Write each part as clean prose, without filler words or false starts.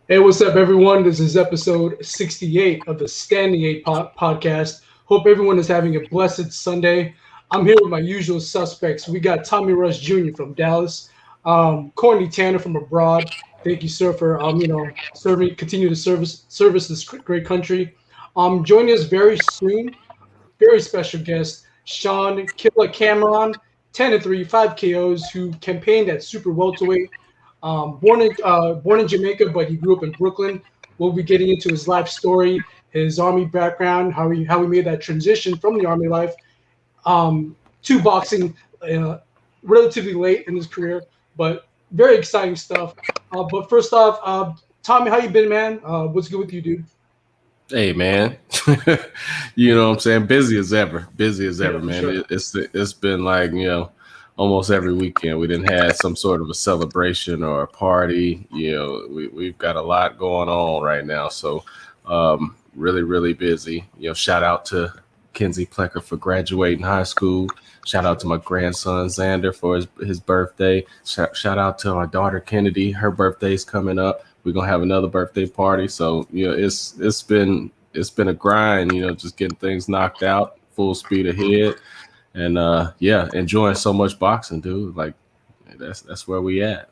Hey, what's up, everyone? This is episode 68 of the Standing 8 podcast. Hope everyone is having a blessed Sunday. I'm here with my usual suspects. We got Tommy Rush Jr. from Dallas, Courtney Tanner from abroad. Thank you, sir, for continue to service this great country. Joining us very soon, very special guest, Shawn KILLA Cameron, 10-3, 5 KOs, who campaigned at super welterweight. Born in Jamaica, but he grew up in Brooklyn. We'll be getting into his life story, his army background, how he made that transition from the army life to boxing relatively late in his career, but very exciting stuff. But first off, Tommy, how you been, man? What's good with you, dude? Hey man, you know what I'm saying? Busy as ever, man. Sure. It's been like almost every weekend we didn't have some sort of a celebration or a party. We've got a lot going on right now, so really busy. Shout out to Kenzie Plecker for graduating high school. Shout out to my grandson Xander for his birthday. Shout out to my daughter Kennedy. Her birthday's coming up. We're gonna have another birthday party. So it's been a grind, just getting things knocked out, full speed ahead. And enjoying so much boxing, dude. Like that's where we at.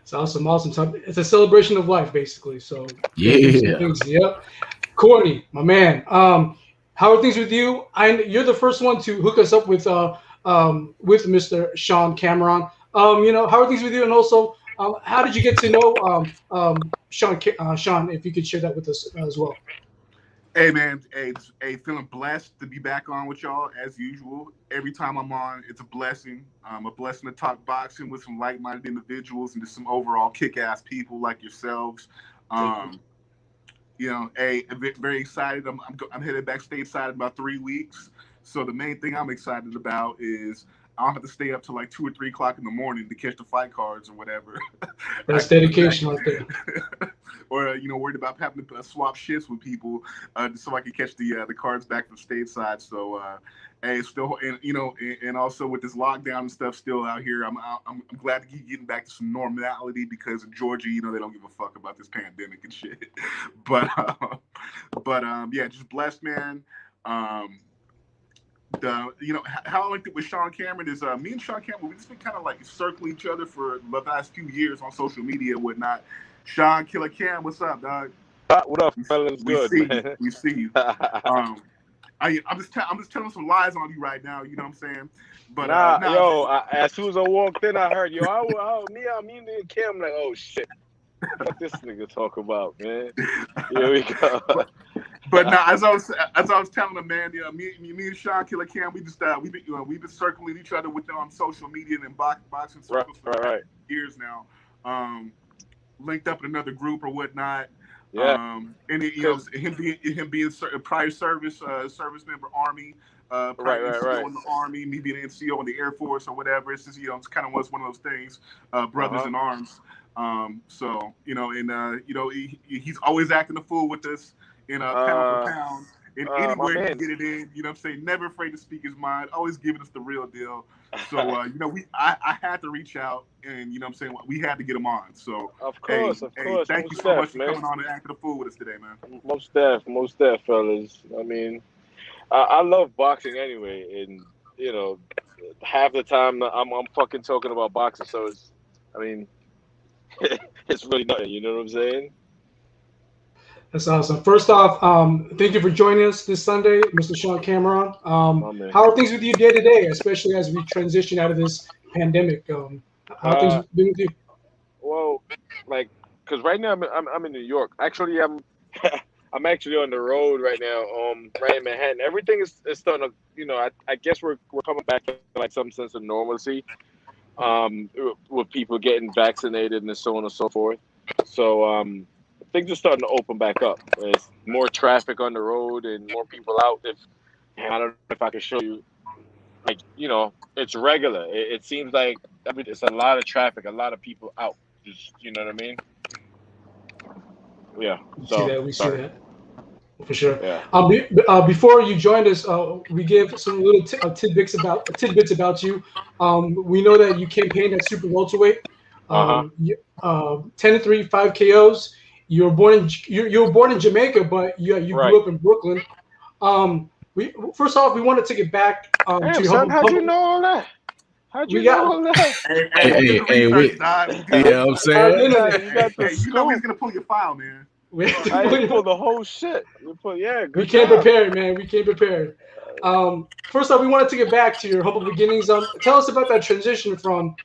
It's awesome. It's a celebration of life, basically. So yeah. Yep. Courtney, my man. How are things with you? You're the first one to hook us up with Mr. Shawn Cameron. How are things with you? And also, how did you get to know Shawn? Shawn, if you could share that with us as well. Hey man, feeling blessed to be back on with y'all as usual. Every time I'm on, it's a blessing. A blessing to talk boxing with some like-minded individuals and just some overall kick-ass people like yourselves. Very excited. I'm headed back stateside in about 3 weeks. So the main thing I'm excited about is I don't have to stay up till like 2 or 3 o'clock in the morning to catch the fight cards or whatever. That's dedication right there. Or worried about having to swap shifts with people so I can catch the cards back from stateside. So still, and also with this lockdown and stuff still out here, I'm glad to keep getting back to some normality because in Georgia, they don't give a fuck about this pandemic and shit. But just blessed, man. How I linked it with Shawn Cameron is me and Shawn Cameron, we've just been kind of like circling each other for the last few years on social media and whatnot. Shawn KILLA Cam, what's up, dog? What up, fellas? Good, man. We see you. I'm just telling some lies on you right now. You know what I'm saying? But as soon as I walked in, I heard me and Cam like, oh shit, what this nigga talk about, man? Here we go. But now, as I was telling him, man, me and Shawn KILLA Cam, we've been circling each other on social media and in boxing circles for years now. Linked up in another group or whatnot. Yeah. And him being prior service member Army, NCO in the Army, me being an NCO in the Air Force or whatever. It's just it's kind of was one of those things, brothers in arms. He's always acting a fool with us in pound for pound. And anywhere he can get it in, you know what I'm saying? Never afraid to speak his mind, always giving us the real deal. So, I had to reach out and, you know what I'm saying, we had to get him on. So, of course. Thank you so much for coming on and acting a fool with us today, man. Most def, fellas. I mean, I love boxing anyway. And, half the time I'm fucking talking about boxing. So, it's really nothing. You know what I'm saying? That's awesome. First off, thank you for joining us this Sunday, Mr. Shawn Cameron. How are things with you day to day, especially as we transition out of this pandemic? How are things been with you? Well, because right now I'm in New York. Actually, I'm actually on the road right now, right in Manhattan. Everything is starting to, I guess we're coming back to like some sense of normalcy, with people getting vaccinated and so on and so forth. So, things are starting to open back up. There's more traffic on the road and more people out. I don't know if I can show you, it's regular. It seems like it's a lot of traffic, a lot of people out. Just, you know what I mean? Yeah. We see that. For sure. Yeah. Before you joined us, we gave some little tidbits about you. We know that you campaigned at super welterweight, 10-3, 5 KOs. you were born in Jamaica, but you Right. grew up in Brooklyn. We first off, we want to take it back to Damn, your son, how'd you humble. know all that? How'd you We know got all that? Hey, we did the research, dog. We you good. know what I'm You saying? got the Hey, you know we was scoop. gonna pull your file, man. we, I pulled the whole shit. we Good came job. prepared, man. We came prepared. First off, we want to take it back to your humble beginnings. Tell us about that transition from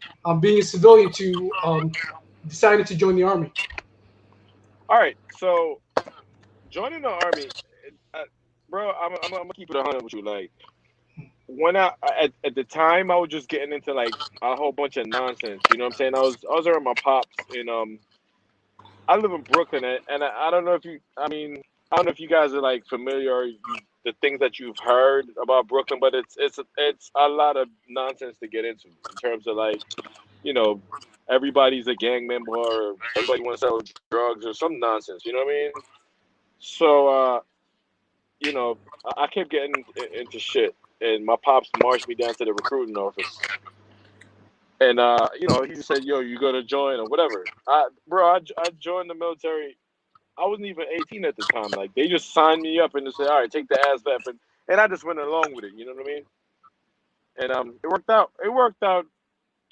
being a civilian to deciding to join the army. All right, so joining the army, uh, bro. I'm gonna keep it 100 with you. Like when at the time, I was just getting into like a whole bunch of nonsense. You know what I'm saying? I was around my pops, and I live in Brooklyn, and I don't know if you. I mean, I don't know if you guys are like familiar or the things that you've heard about Brooklyn, but it's a lot of nonsense to get into in terms of like, you know, everybody's a gang member or everybody wants to sell drugs or some nonsense. You know what I mean? So, I kept getting into shit, and my pops marched me down to the recruiting office, and he just said, "Yo, you gonna join or whatever." I joined the military. I wasn't even 18 at the time. Like they just signed me up and they said, "All right, take the ASVAB," and I just went along with it. You know what I mean? And it worked out. It worked out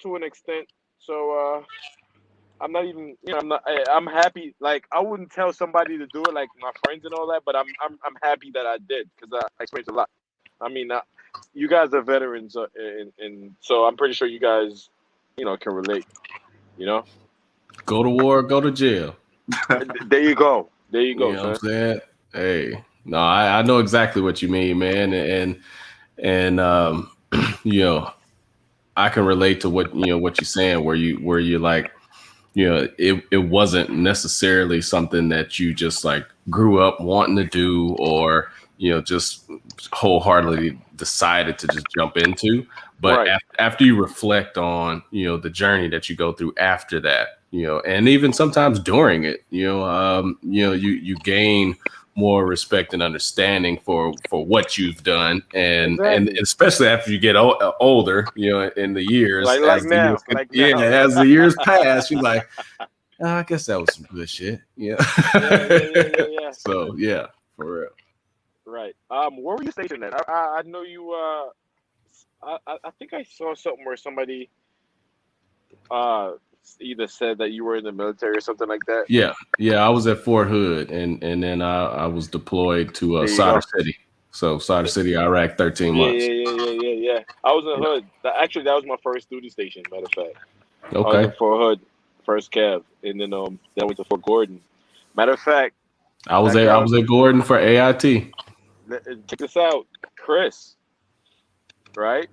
to an extent. So I'm not even, I'm happy. Like I wouldn't tell somebody to do it, like my friends and all that. But I'm happy that I did because I experienced a lot. I mean, you guys are veterans, and so I'm pretty sure you guys, can relate. You know. Go to war, go to jail. There you go. There you go, You know what I'm son. saying? Hey, no, I know exactly what you mean, man, and I can relate to what what you're saying, where you like, it wasn't necessarily something that you just like grew up wanting to do, or just wholeheartedly decided to just jump into. But Right. after you reflect on the journey that you go through after that, and even sometimes during it, you gain more respect and understanding for what you've done, and Exactly. especially after you get older, in the years, Like now. as the years pass, you're like, I guess that was some good shit. Yeah. Yeah. So yeah, for real. Right. Where were you stationed at? I know you. I think I saw something where somebody either said that you were in the military or something like that. Yeah. I was at Fort Hood, and then I was deployed to There you Sadr go. City. So Sadr City, Iraq, 13 months. Yeah. I was in Hood. Actually, that was my first duty station. Matter of fact, I was Okay. in Fort Hood, first Cav, and then I went to Fort Gordon. Matter of fact, I was at Gordon for AIT. check this out, Chris. Right?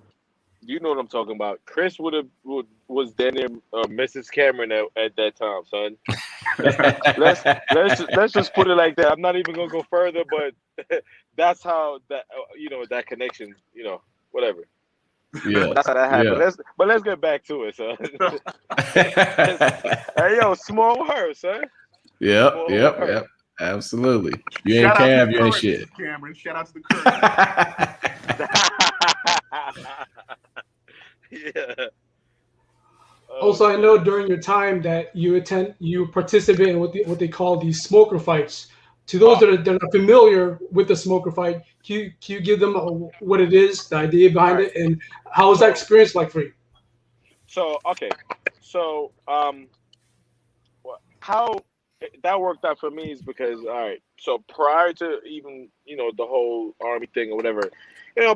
You know what I'm talking about. Chris was then in Mrs. Cameron at that time, son. Let's just put it like that. I'm not even gonna go further, but that's how that connection, whatever. Yeah, That's how that happened. yeah. Let's get back to it, son. Hey yo, small world, son. Yep. Absolutely. You ain't Shout out to Cav, the you ain't current shit. Mrs. Cameron. Shout out to the current. Yeah. Also, I know during your time that you participate in what they call these smoker fights. To those that are familiar with the smoker fight, can you give them what it is, the idea behind it, and how was that experience like for you? So okay, so how that worked out for me is because all right. So prior to even the whole army thing or whatever,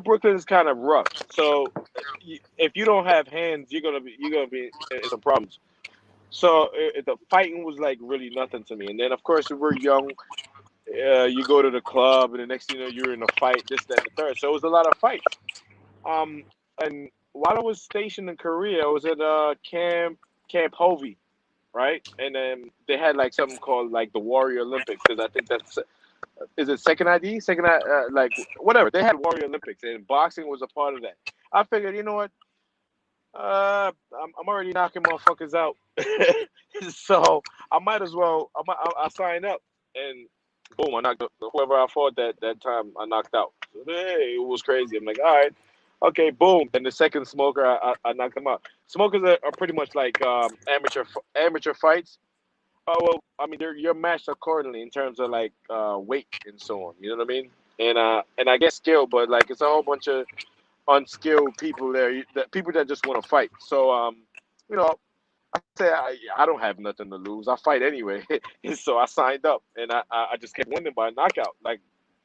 Brooklyn is kind of rough. So if you don't have hands, you're gonna be in some problems. So the fighting was like really nothing to me. And then of course if we're young, you go to the club, and the next thing you know you're in a fight, this, that, and the third. So it was a lot of fights. And while I was stationed in Korea, I was at Camp Hovey, right? And then they had like something called like the Warrior Olympics, because I think that's is it second ID, like whatever. They had Warrior Olympics, and boxing was a part of that. I figured, you know what? I'm already knocking motherfuckers out, so I might as well. I sign up, and boom, I knocked whoever I fought that time. I knocked out. So, hey, it was crazy. I'm like, all right, okay, boom. And the second smoker, I knocked him out. Smokers are pretty much like amateur fights. Oh well, I mean, you're matched accordingly in terms of like weight and so on. You know what I mean? And I get skill, but like it's a whole bunch of unskilled people there, that people that just want to fight. So you know, I say I don't have nothing to lose. I fight anyway. So I signed up, and I just kept winning by knockout. Like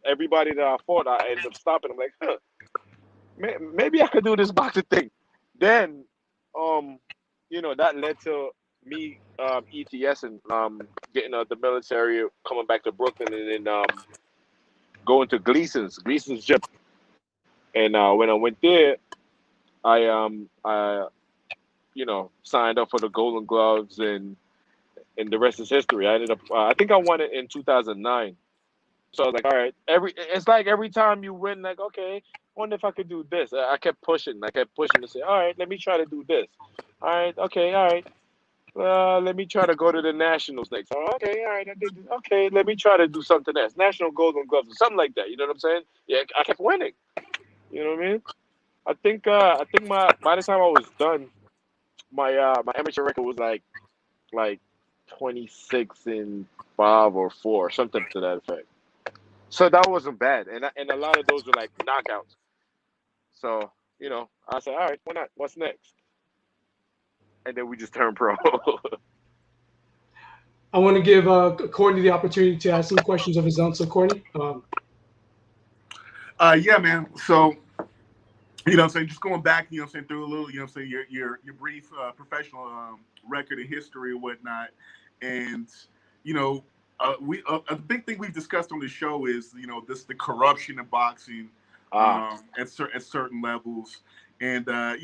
everybody that I fought, I ended up stopping. I'm like, huh, maybe I could do this boxing thing. Then, um, that led to me ETS and getting out of the military, coming back to Brooklyn, and then going to Gleason's gym. And when I went there, I signed up for the Golden Gloves, and the rest is history. I ended up, I think I won it in 2009. So I was like, all right, it's like every time you win, like, okay, wonder if I could do this. I kept pushing. I kept pushing to say, all right, let me try to do this. All right, okay, all right. Let me try to go to the Nationals next. Oh, okay, all right, I did. Okay, let me try to do something else. National Golden Gloves or something like that. You know what I'm saying? Yeah, I kept winning. You know what I mean? I think my by the time I was done, my amateur record was like 26 and 5 or 4, something to that effect. So that wasn't bad, and a lot of those were like knockouts. So I said, all right, why not? What's next? And then we just turned pro. I want to give Courtney the opportunity to ask some questions of his own. So, Courtney, Yeah, man. So, what I'm saying, just going back, what I'm saying, through a little, what I'm saying, your brief professional record and history and whatnot. And, a big thing we've discussed on the show is, the corruption in boxing at certain levels. And, I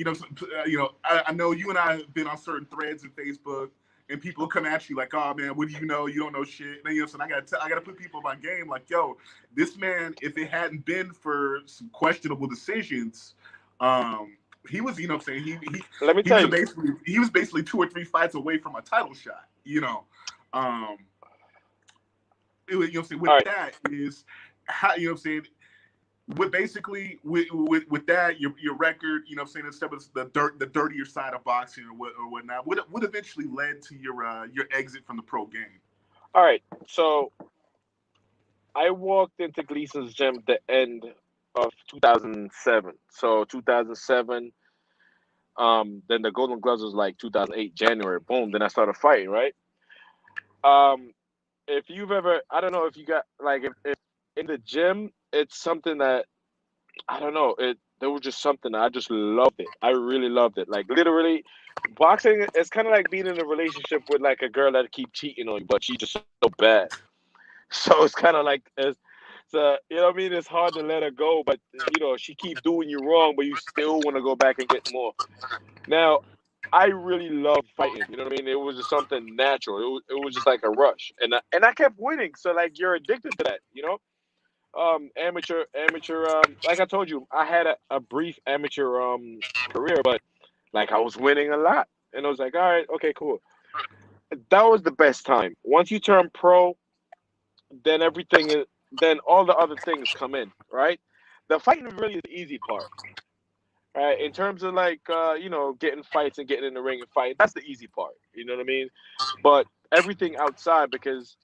know you and I have been on certain threads in Facebook, and people come at you like, "Oh man, what do you know? You don't know shit." And then, I gotta put people in my game. Like, yo, this man, if it hadn't been for some questionable decisions, he was, what I'm saying, Let me he tell was you. basically 2 or 3 fights away from a title shot. Um, what I'm saying, All with right, that is how, what I'm saying, with that, your record, what I'm saying, instead of the dirtier side of boxing or whatnot, would eventually led to your exit from the pro game. all right. So I walked into Gleason's gym at the end of 2007. So 2007. Then the Golden Gloves was like 2008 January. Boom. Then I started fighting. Right. Um, if you've ever, I don't know if you got like if in the gym, it's something that I don't know. There was just something I just loved it. I really loved it. Like literally, boxing. It's kind of like being in a relationship with like a girl that keep cheating on you, but she's just so bad. So it's kind of like so you know what I mean. It's hard to let her go, but she keep doing you wrong, but you still want to go back and get more. Now, I really love fighting. You know what I mean? It was just something natural. It was just like a rush, and I kept winning. So like you're addicted to that. Amateur. Like I told you, I had a brief amateur career, but like I was winning a lot, and I was like, all right, okay, cool. That was the best time. Once you turn pro, then then all the other things come in, right? The fighting really is the easy part, right? In terms of like, getting fights and getting in the ring and fighting, that's the easy part. You know what I mean? But everything outside, because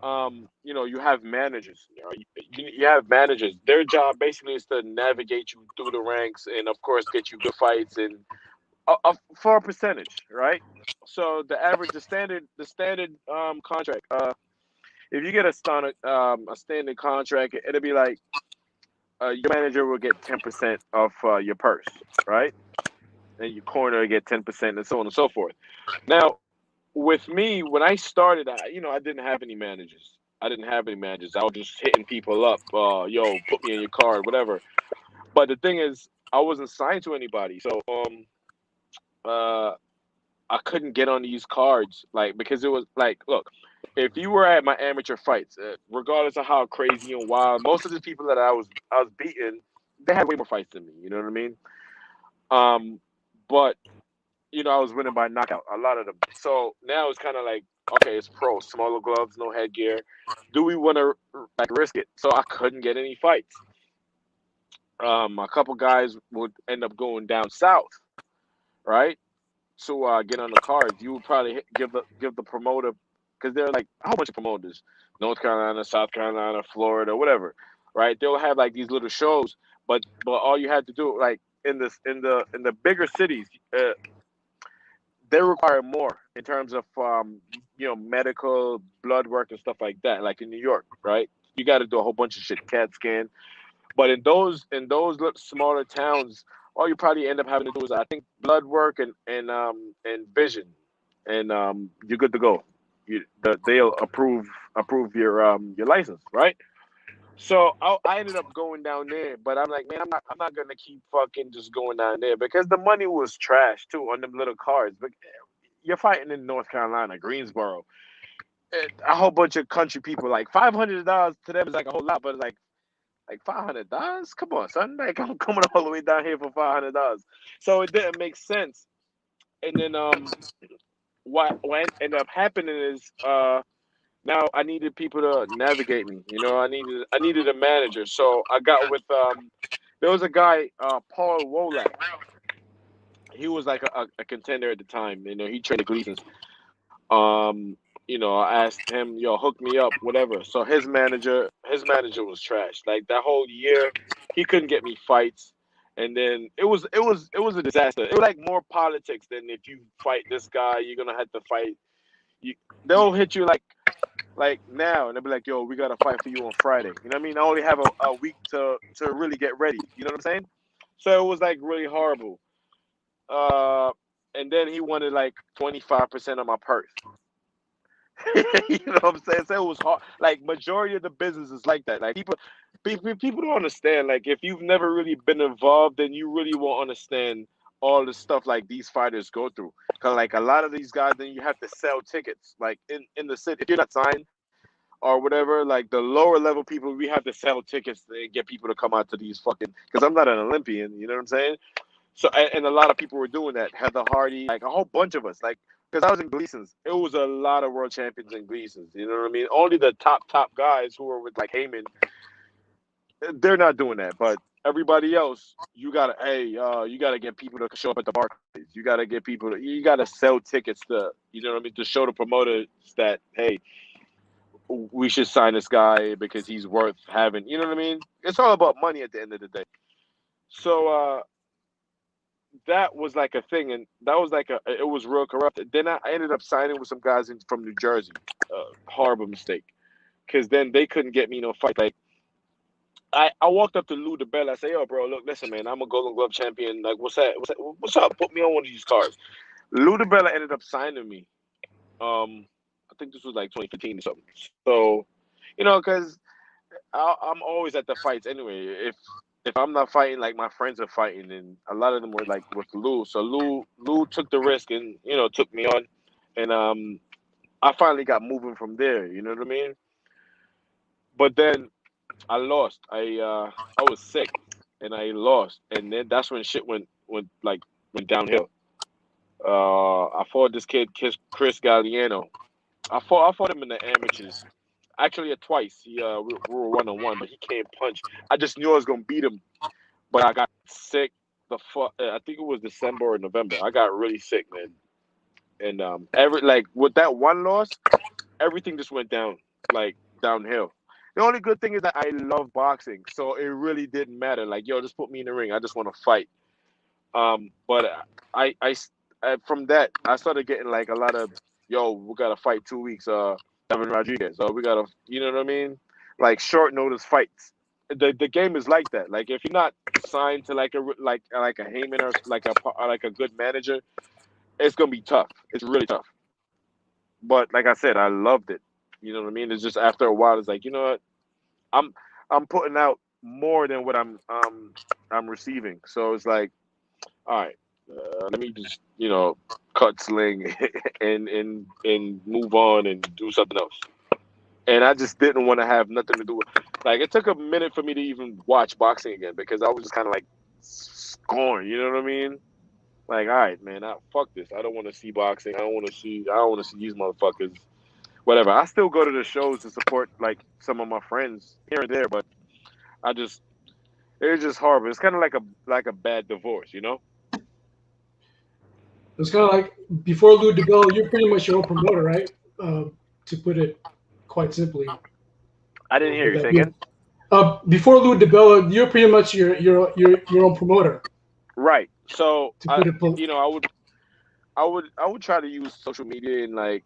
you have managers. You have managers. Their job basically is to navigate you through the ranks and, of course, get you good fights and for a percentage, right? So the standard contract. If you get a standard contract, it'll be like your manager will get 10% of your purse, right? And your corner will get 10%, and so on and so forth. Now, with me, when I started, I didn't have any managers. I didn't have any managers. I was just hitting people up. Yo, put me in your card, whatever. But the thing is, I wasn't signed to anybody, so uh, I couldn't get on these cards, like because it was like, look, if you were at my amateur fights, regardless of how crazy and wild, most of the people that I was beating, they had way more fights than me. You know what I mean? But I was winning by knockout, a lot of them. So now it's kind of like, okay, it's pro, smaller gloves, no headgear. Do we want to like risk it? So I couldn't get any fights. A couple guys would end up going down south, right? To get on the cards. You would probably give the promoter because there are like a whole bunch of promoters, North Carolina, South Carolina, Florida, whatever, right? They'll have like these little shows, but all you had to do, like in the bigger cities, they require more in terms of medical, blood work and stuff like that. Like in New York, right? You got to do a whole bunch of shit, CAT scan. But in those little smaller towns, all you probably end up having to do is, I think, blood work and vision, and you're good to go. They'll approve your license, right? So I ended up going down there, but I'm like, man, I'm not gonna keep fucking just going down there because the money was trash too on them little cards. But you're fighting in North Carolina, Greensboro, a whole bunch of country people. Like $500 to them is like a whole lot, but like $500, come on, son. Like I'm coming all the way down here for $500, so it didn't make sense. And then what ended up happening is now I needed people to navigate me. You know, I needed a manager. So I got with there was a guy, Paul Wolak. He was like a contender at the time. You know, he trained at Gleason's. I asked him, yo, hook me up, whatever. So his manager was trash. Like that whole year, he couldn't get me fights. And then it was a disaster. It was like more politics than if you fight this guy, you're gonna have to fight. They'll hit you like now, and they'll be like, yo, we got to fight for you on Friday. You know what I mean? I only have a week to really get ready. You know what I'm saying? So it was like really horrible. And then he wanted like 25% of my purse. You know what I'm saying? So it was hard. Like majority of the business is like that. Like people don't understand. Like if you've never really been involved, then you really won't understand all the stuff like these fighters go through. Cause like a lot of these guys, then you have to sell tickets. Like in the city, if you're not signed or whatever, like the lower level people, we have to sell tickets to get people to come out to these fucking. Cause I'm not an Olympian, you know what I'm saying? So and a lot of people were doing that. Heather Hardy, like a whole bunch of us, like. Because I was in Gleason's, it was a lot of world champions in Gleason's. You know what I mean? Only the top guys who were with like Heyman, they're not doing that. But everybody else, you gotta get people to show up at the Barclays. You gotta sell tickets to, you know what I mean, to show the promoters that hey, we should sign this guy because he's worth having. You know what I mean? It's all about money at the end of the day. So that was like a thing, and that was like it was real corrupt. Then I ended up signing with some guys from New Jersey. Horrible mistake, because then they couldn't get me no fight. Like I walked up to Lou DeBella. I say, yo, bro, look, listen, man, I'm a Golden Glove champion. Like, what's that? What's up? Put me on one of these cards. Lou DeBella ended up signing me. I think this was like 2015 or something. So, you know, because I'm always at the fights anyway. If I'm not fighting, like my friends are fighting, and a lot of them were like with Lou. So Lou took the risk and took me on, and I finally got moving from there. You know what I mean? But then I lost. I was sick, and I lost, and then that's when shit went downhill. I fought this kid, Chris Galliano. I fought him in the amateurs. Actually, twice. We were 1-on-1, but he can't punch. I just knew I was gonna beat him, but I got sick. I think it was December or November. I got really sick, man. And with that one loss, everything just went downhill. The only good thing is that I love boxing, so it really didn't matter. Like, yo, just put me in the ring. I just want to fight. But I from that I started getting like a lot of, yo, we gotta fight 2 weeks. Devin Rodriguez. So we gotta, you know what I mean? Like short notice fights. The game is like that. Like if you're not signed to like a Heyman or like a good manager, it's gonna be tough. It's really tough. But like I said, I loved it. You know what I mean? It's just after a while, it's like, you know what? I'm putting out more than what I'm receiving. So it's like, all right, let me just cut sling and move on and do something else. And I just didn't want to have nothing to do with. Like it took a minute for me to even watch boxing again because I was just kind of like scorned. You know what I mean? Like, all right, man, fuck this. I don't want to see boxing. I don't want to see these motherfuckers. Whatever. I still go to the shows to support like some of my friends here and there, but it's just horrible. It's kind of like a bad divorce, you know? It's kind of like before Lou DeBell, you're pretty much your own promoter, right? to put it quite simply. I didn't hear Would you. that Say be- again. Before Lou DiBella, you're pretty much your own promoter. Right. So To put it, I would try to use social media and like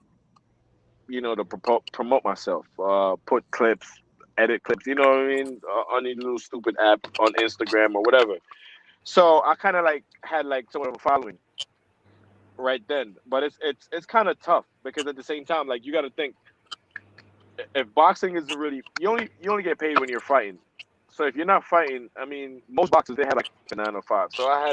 to promote myself. Put clips, edit clips. You know what I mean? On any little stupid app on Instagram or whatever. So I kind of like had like somewhat of a following right then, but it's kind of tough because at the same time, like you got to think if boxing isn't really you only get paid when you're fighting. So if you're not fighting, I mean, most boxers they have like a 9 to 5. So I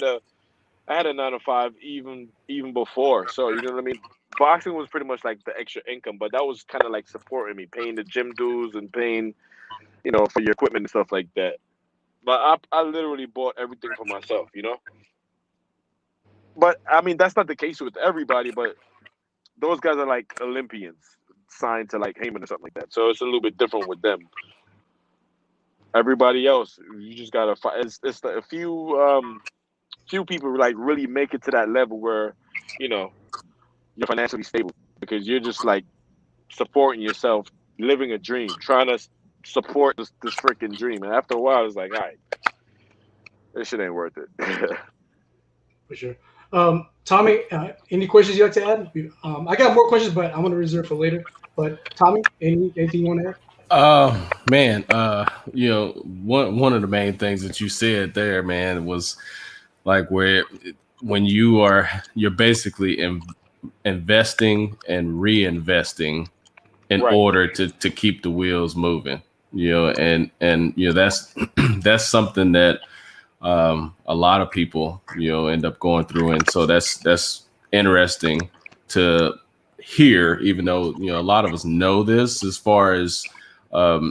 had a 9 to 5 even before. So you know what I mean. Boxing was pretty much like the extra income, but that was kind of like supporting me, paying the gym dues and paying for your equipment and stuff like that. But I literally bought everything for myself, But I mean that's not the case with everybody. But those guys are like Olympians signed to like Heyman or something like that. So it's a little bit different with them. Everybody else, you just gotta fight. It's a few people like really make it to that level where you're financially stable because you're just like supporting yourself, living a dream, trying to support this freaking dream. And after a while, it's like, all right, this shit ain't worth it. for sure. Tommy, any questions you like to add? I got more questions, but I'm going to reserve for later. But Tommy, anything you want to add? Man, one of the main things that you said there, man, was like when you're basically investing and reinvesting in Right. order to keep the wheels moving, and that's that's something that a lot of people end up going through, and so that's interesting to hear, even though a lot of us know this as far as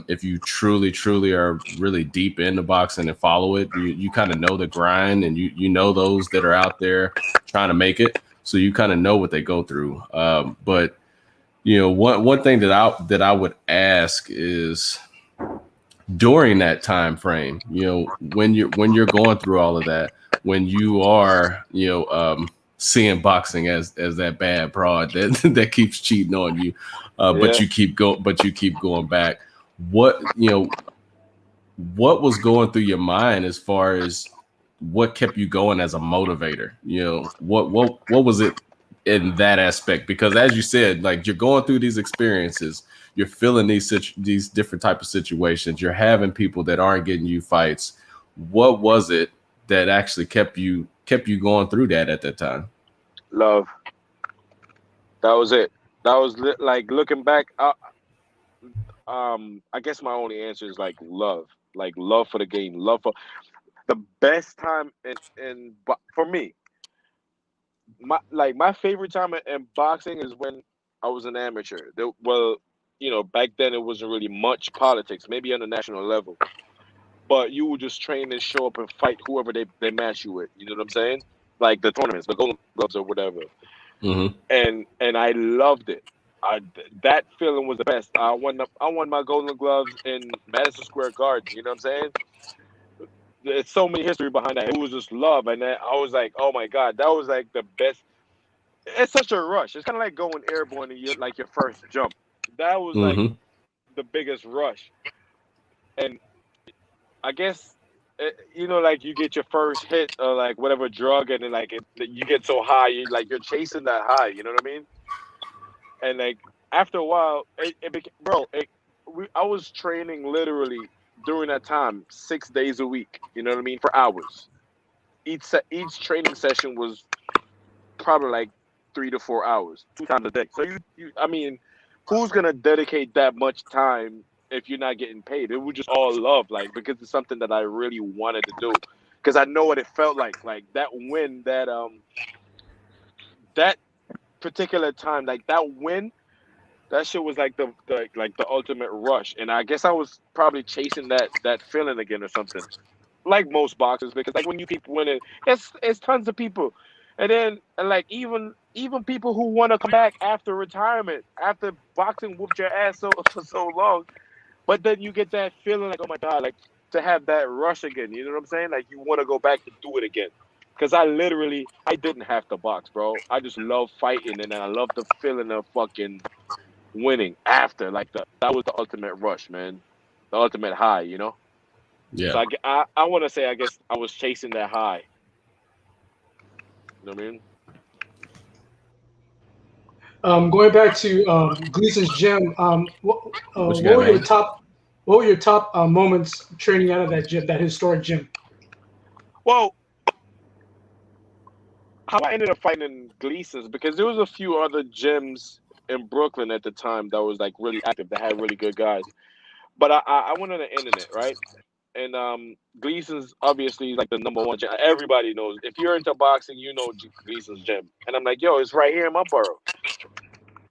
if you truly are really deep into boxing and follow it, you kind of know the grind, and you know those that are out there trying to make it, so you kind of know what they go through. But one thing that I would ask is during that time frame, when you're going through all of that, when you are seeing boxing as that bad broad that keeps cheating on you, but you keep going back. What was going through your mind as far as what kept you going as a motivator? What was it in that aspect? Because as you said, like you're going through these experiences, you're feeling these different type of situations, you're having people that aren't getting you fights. What was it that actually kept you going through that at that time? Love. That was it. That was like looking back. I guess my only answer is like love for the game, love for the best time for me. My favorite time in boxing is when I was an amateur. Back then it wasn't really much politics, maybe on the national level, but you would just train and show up and fight whoever they match you with. You know what I'm saying? Like the tournaments, the Golden Gloves or whatever. Mm-hmm. And I loved it. That feeling was the best. I won my Golden Gloves in Madison Square Garden. You know what I'm saying? There's so many history behind that. It was just love, and then I was like, oh my god, that was like the best. It's such a rush. It's kind of like going airborne and like your first jump. That was like Mm-hmm. the biggest rush, and I guess like you get your first hit or like whatever drug, and then like you get so high, you're chasing that high. You know what I mean? And like after a while, it became, bro. I was training literally during that time 6 days a week. You know what I mean? For hours. Each training session was probably like 3 to 4 hours, 2 times a day. So I mean, who's gonna dedicate that much time if you're not getting paid? It was just all love, like because it's something that I really wanted to do. Because I know what it felt like that win, that particular time, like that win. That shit was like the ultimate rush, and I guess I was probably chasing that feeling again or something, like most boxers. Because like when you keep winning, it's tons of people, and like even people who want to come back after retirement, after boxing whooped your ass for so long, but then you get that feeling like, oh my god, like to have that rush again. You know what I'm saying? Like you want to go back to do it again. Because I didn't have to box, bro. I just love fighting, and I love the feeling of fucking winning after, like that was the ultimate rush, man, the ultimate high, you know. Yeah. So I want to say, I guess I was chasing that high. You know what I mean? Going back to Gleason's gym, What you what got, were your man? top moments training out of that gym, that historic gym? Well, how I ended up finding Gleason's, because there was a few other gyms in Brooklyn at the time that was like really active, that had really good guys. But I went on the internet, right? And Gleason's obviously is like the number one gym. Everybody knows. If you're into boxing, you know Gleason's gym. And I'm like, yo, it's right here in my borough.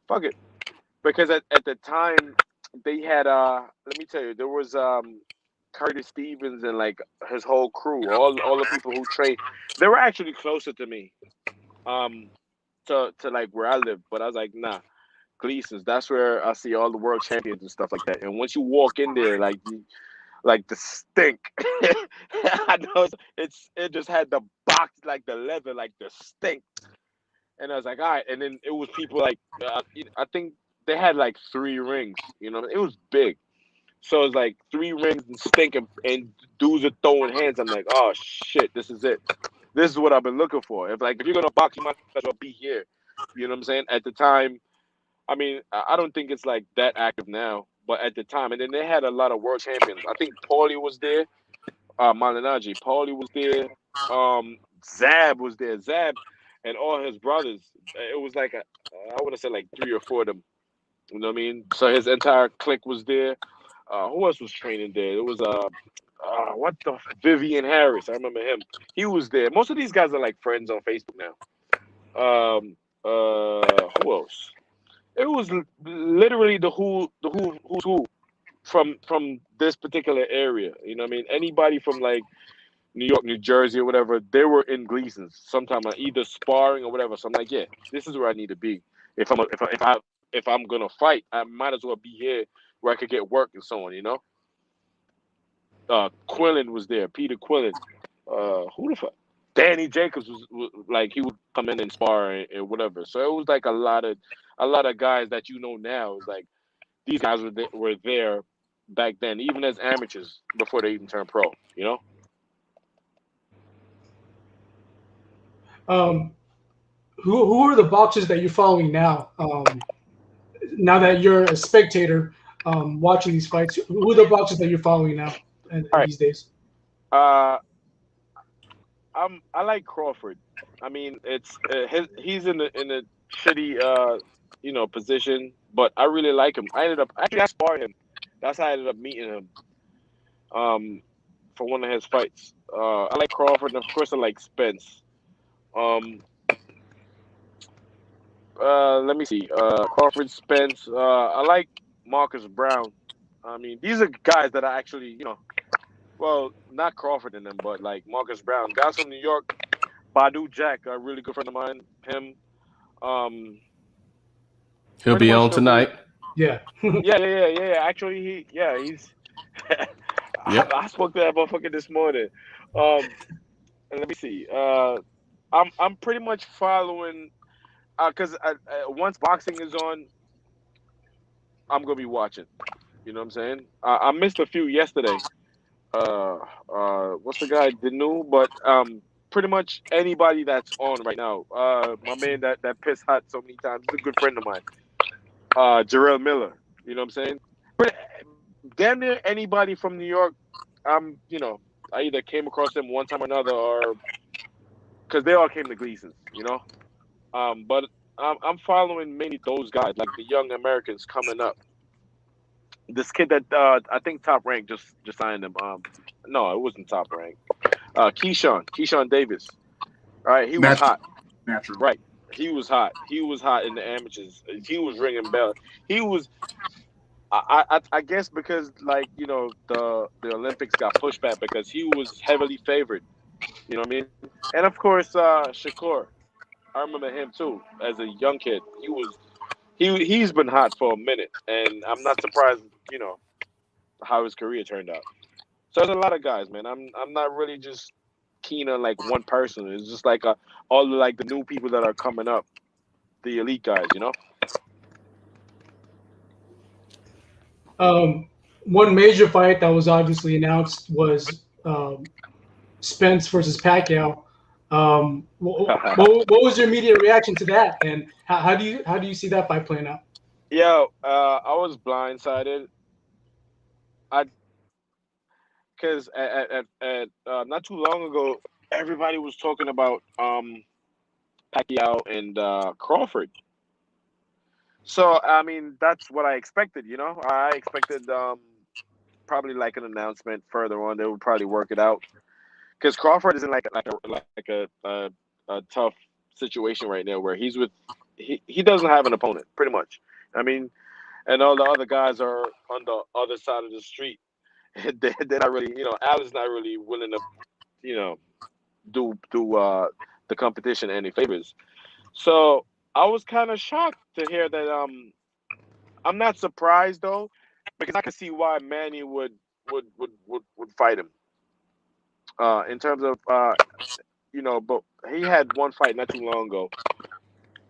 Fuck it. Because at the time they had let me tell you, there was Curtis Stevens and like his whole crew, all the people who train, they were actually closer to me. Um to like where I live. But I was like, nah, Gleason's, that's where I see all the world champions and stuff like that. And once you walk in there, like the stink. I know it just had the box, like the leather, like the stink. And I was like, all right. And then it was people like I think they had like 3 rings. You know, it was big. So it's like 3 rings and stink, and dudes are throwing hands. I'm like, oh shit, this is it. This is what I've been looking for. If you're gonna box, you might as well be here. You know what I'm saying? At the time, I mean, I don't think it's like that active now, but at the time, and then they had a lot of world champions. I think Paulie was there, Malinaji. Paulie was there, Zab was there, Zab, and all his brothers. It was like I would have said like 3 or 4 of them. You know what I mean? So his entire clique was there. Who else was training there? It was Vivian Harris. I remember him. He was there. Most of these guys are like friends on Facebook now. Who else? It was literally who's who from this particular area. You know what I mean? Anybody from like New York, New Jersey, or whatever, they were in Gleason's sometime, like either sparring or whatever. So I'm like, yeah, this is where I need to be. If I'm gonna fight, I might as well be here where I could get work and so on. You know. Quillen was there. Peter Quillen. Who the fuck? Danny Jacobs was like, he would come in and spar and whatever. So it was like a lot of guys that you know now. It's like these guys were there back then, even as amateurs before they even turned pro. You know. Who are the boxers that you're following now? Now that you're a spectator watching these fights, who are the boxers that you're following now All right. these days? Uh, I like Crawford. I mean, it's he's in a shitty position, but I really like him. I sparred him. That's how I ended up meeting him. For one of his fights. I like Crawford, and of course I like Spence. Let me see. Crawford, Spence. I like Marcus Brown. I mean, these are guys that I actually, well, not Crawford in them, but like Marcus Brown, guys from New York. Badu Jack, a really good friend of mine. Him. He'll be on tonight. Yeah. Yeah. Actually, he's. Yep. I spoke to that motherfucker this morning. Let me see. I'm pretty much following, because once boxing is on, I'm gonna be watching. You know what I'm saying? I missed a few yesterday. What's the guy? Danu, but pretty much anybody that's on right now. My man that pissed hot so many times. He's a good friend of mine. Jarrell Miller. You know what I'm saying? Damn near anybody from New York. I either came across them one time or another, or because they all came to Gleason's. But I'm following mainly those guys, like the young Americans coming up. This kid that I think Top Rank just signed him. No, it wasn't Top Rank. Keyshawn Davis. All right, he was hot. Natural. Right, he was hot. He was hot in the amateurs. He was ringing bells. He was. I guess because the Olympics got pushed back because he was heavily favored. You know what I mean? And of course, Shakur. I remember him too as a young kid. He's been hot for a minute, and I'm not surprised. How his career turned out. So there's a lot of guys, man. I'm not really just keen on like one person. It's just like all like the new people that are coming up, the elite guys. One major fight that was obviously announced was Spence versus Pacquiao. What was your immediate reaction to that, and how do you see that fight playing out? Yo, I was blindsided. I because not too long ago, everybody was talking about Pacquiao and Crawford. So I mean, that's what I expected. You know, I expected probably like an announcement further on. They would probably work it out because Crawford is in a tough situation right now where he doesn't have an opponent pretty much. I mean, and all the other guys are on the other side of the street. They're not really, Allen's not really willing to, you know, do the competition any favors. So I was kind of shocked to hear that. I'm not surprised though, because I can see why Manny would fight him. In terms of but he had one fight not too long ago.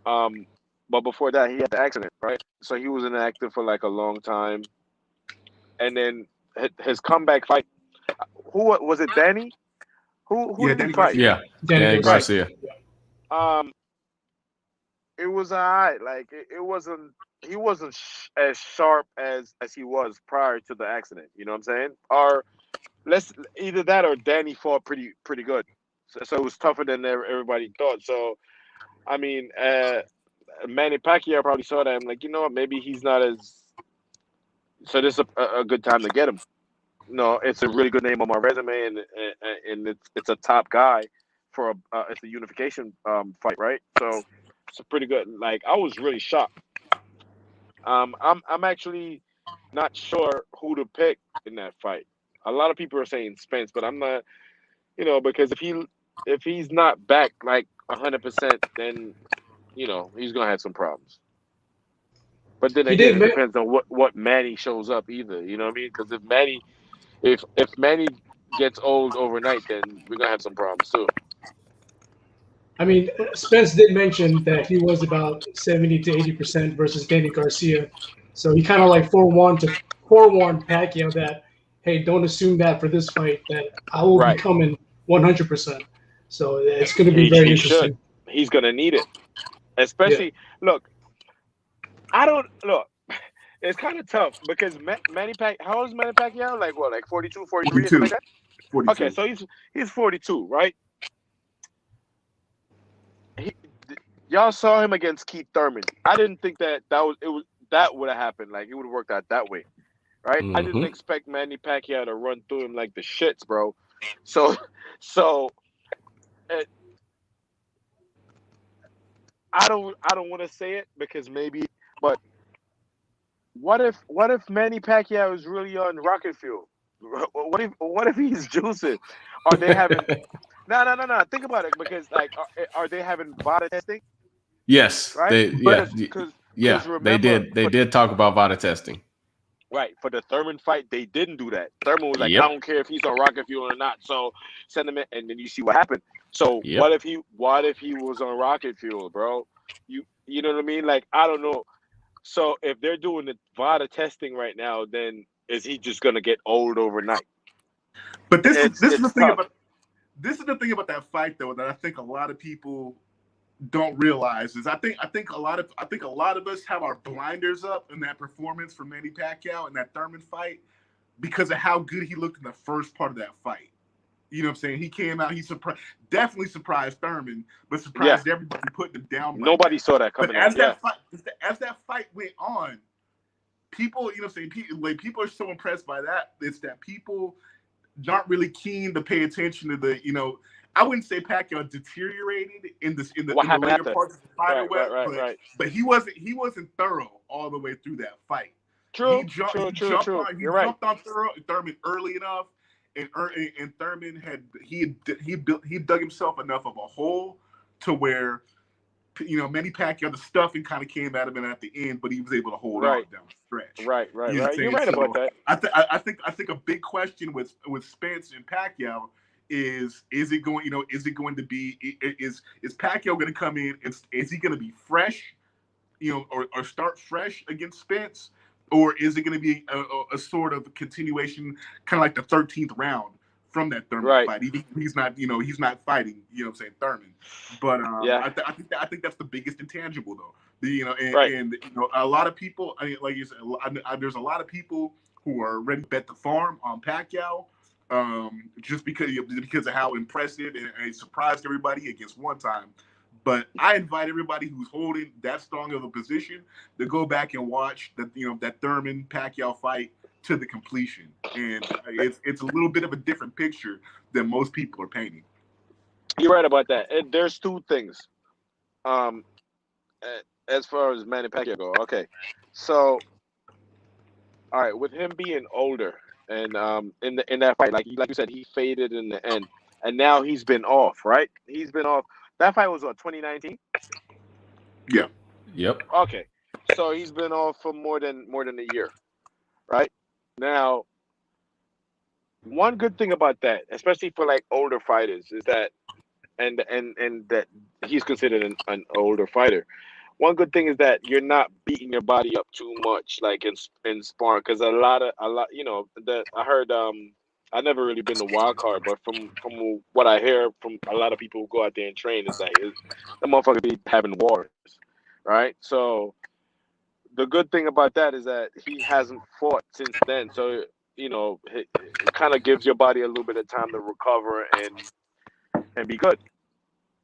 Um, but before that, he had the accident, right? So he was inactive for like a long time, and then his comeback fight. Who was it? Danny? Who Yeah, did he Danny fight? Garcia. Yeah, Danny Dan Garcia. Garcia. Um, it was alright. Like it wasn't. He wasn't as sharp as he was prior to the accident. You know what I'm saying? Or let's either that or Danny fought pretty good. So it was tougher than everybody thought. So I mean, Manny Pacquiao probably saw that. I'm like, you know what? Maybe he's not as. So this is a good time to get him. No, it's a really good name on my resume, and it's a top guy for it's a unification fight, right? So it's a pretty good. Like I was really shocked. I'm actually not sure who to pick in that fight. A lot of people are saying Spence, but I'm not. Because if he's not back like 100%, then he's gonna have some problems. But then He again, did. it depends on what Manny shows up either. You know what I mean? Because if Manny gets old overnight, then we're gonna have some problems too. I mean, Spence did mention that he was about 70 to 80% versus Danny Garcia, so he kind of like forewarned Pacquiao that, hey, don't assume that for this fight that I will be Right. coming 100%. So it's going to be very He should. interesting. He's gonna need it. Yeah, Especially look, I don't look. It's kind of tough because Manny Pac. How old is Manny Pacquiao? Like what? Like 42, 43, or something 42. like that. Okay, 42. so he's 42, right? He, y'all saw him against Keith Thurman. I didn't think that would have happened. Like it would have worked out that way, right? I didn't Hmm. expect Manny Pacquiao to run through him like the shits, bro. So, so uh, I don't want to say it because maybe, but what if Manny Pacquiao is really on rocket fuel? What if he's juicing? Are they having no? Think about it because like are they having VADA testing? Yes, Right? they But yeah, Because they remember did. They did talk about VADA testing. right for the Thurman fight they didn't do that. Thurman was like, I Yep. don't care if he's on rocket fuel or not. So send him in, and then you see what happened. So Yep. what if he was on rocket fuel, bro? You know what I mean? Like I don't know. So if they're doing the VADA testing right now, then is he just gonna get old overnight? this is this is the It's thing tough. about that fight though that I think a lot of people don't realize is I think a lot of us have our blinders up in that performance for Manny Pacquiao in that Thurman fight because of how good he looked in the first part of that fight. You know what I'm saying? He came out, definitely surprised Thurman, but Yeah. surprised everybody putting him down like Nobody that. saw that But coming out. Yeah. as that fight went on, people, you know, saying people are so impressed by that. It's that people not really keen to pay attention to I wouldn't say Pacquiao deteriorated in this in the What in the happened later after? parts of the fight or Right, right, what, right, but right. he wasn't thorough all the way through that fight. He True, jumped true, he true, jumped true. on he You're right. jumped on Thurman early enough, and Thurman he dug himself enough of a hole to where Manny Pacquiao, the stuffing kind of came at him at the end, but he was able to hold on Right, down the stretch. right, right, You know what I'm right. You're saying? right about So that. I think a big question with Spence and Pacquiao is it going to be is Pacquiao going to come in and is he going to be fresh, or start fresh against Spence, or is it going to be a sort of continuation, kind of like the 13th round from that Thurman fight? He's not, he's not fighting, what I'm saying, Thurman. But I think that's the biggest intangible, though. And a lot of people, like you said, there's a lot of people who are ready to bet the farm on Pacquiao, just because of how impressive and surprised everybody against one time. But I invite everybody who's holding that strong of a position to go back and watch that Thurman Pacquiao fight to the completion, and it's a little bit of a different picture than most people are painting. You're right about that. And there's two things. As far as Manny Pacquiao go, okay. So, all right, with him being older and in that fight, like you said, he faded in the end, and now he's been off. Right? He's been off. That fight was what, 2019? Yeah. Yep. Okay. So he's been off for more than a year, right? Now, one good thing about that, especially for like older fighters, is that and that he's considered an older fighter. One good thing is that you're not beating your body up too much, like in sparring, because a lot, that I heard. I've never really been to wild card, but from what I hear from a lot of people who go out there and train, is that the motherfucker be having wars, right? So the good thing about that is that he hasn't fought since then. So it kind of gives your body a little bit of time to recover and be good,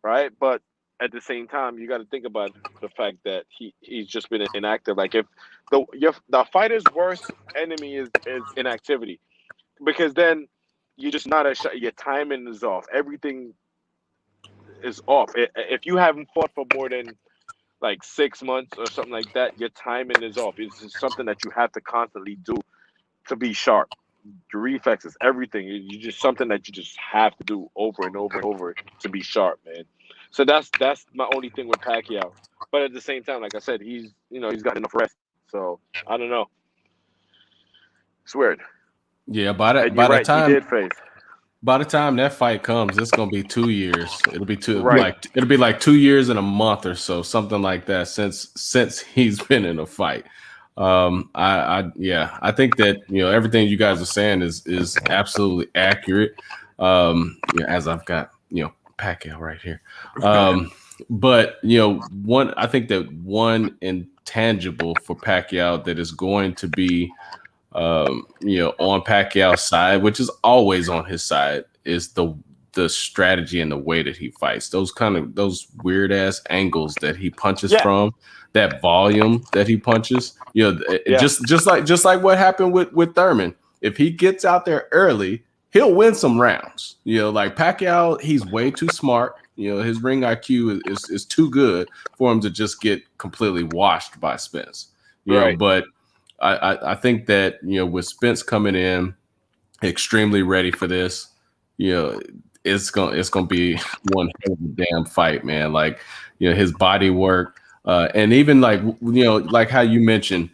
right? But at the same time, you got to think about the fact that he's just been inactive. Like if the fighter's worst enemy is inactivity. Because then you're just not a shot. Your timing is off. Everything is off. If you haven't fought for more than like 6 months or something like that, your timing is off. It's just something that you have to constantly do to be sharp. Your reflexes, everything. You just something that you just have to do over and over and over to be sharp, man. So that's my only thing with Pacquiao. But at the same time, like I said, he's got enough rest. So I don't know. It's weird. Yeah, by the time that fight comes, it's gonna be 2 year. It'll be it'll be like 2 years and a month or so, something like that, since he's been in a fight. I think that everything you guys are saying is absolutely accurate. As I've got Pacquiao right here. But I think that one intangible for Pacquiao that is going to be on Pacquiao's side, which is always on his side, is the strategy and the way that he fights. Those weird ass angles that he punches from, that volume that he punches. Just like what happened with Thurman. If he gets out there early, he'll win some rounds. Like Pacquiao, he's way too smart. His ring IQ is too good for him to just get completely washed by Spence. But I think that with Spence coming in extremely ready for this, it's gonna be one hell of a damn fight, man. Like his body work, and even like how you mentioned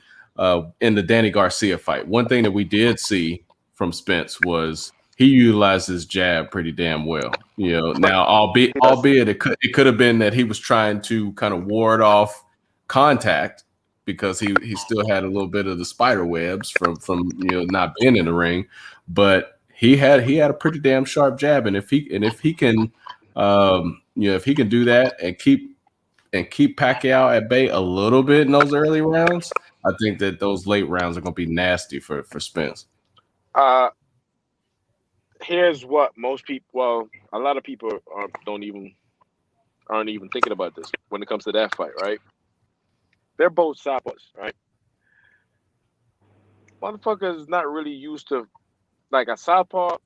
in the Danny Garcia fight. One thing that we did see from Spence was he utilized his jab pretty damn well. Now albeit it could have been that he was trying to kind of ward off contact, because he still had a little bit of the spider webs from not being in the ring, but he had a pretty damn sharp jab, and if he can if he can do that and keep Pacquiao at bay a little bit in those early rounds, I think that those late rounds are going to be nasty for Spence. Here's what a lot of people aren't even thinking about this when it comes to that fight, right? They're both southpaws, right? Motherfucker is not really used to like a southpaw.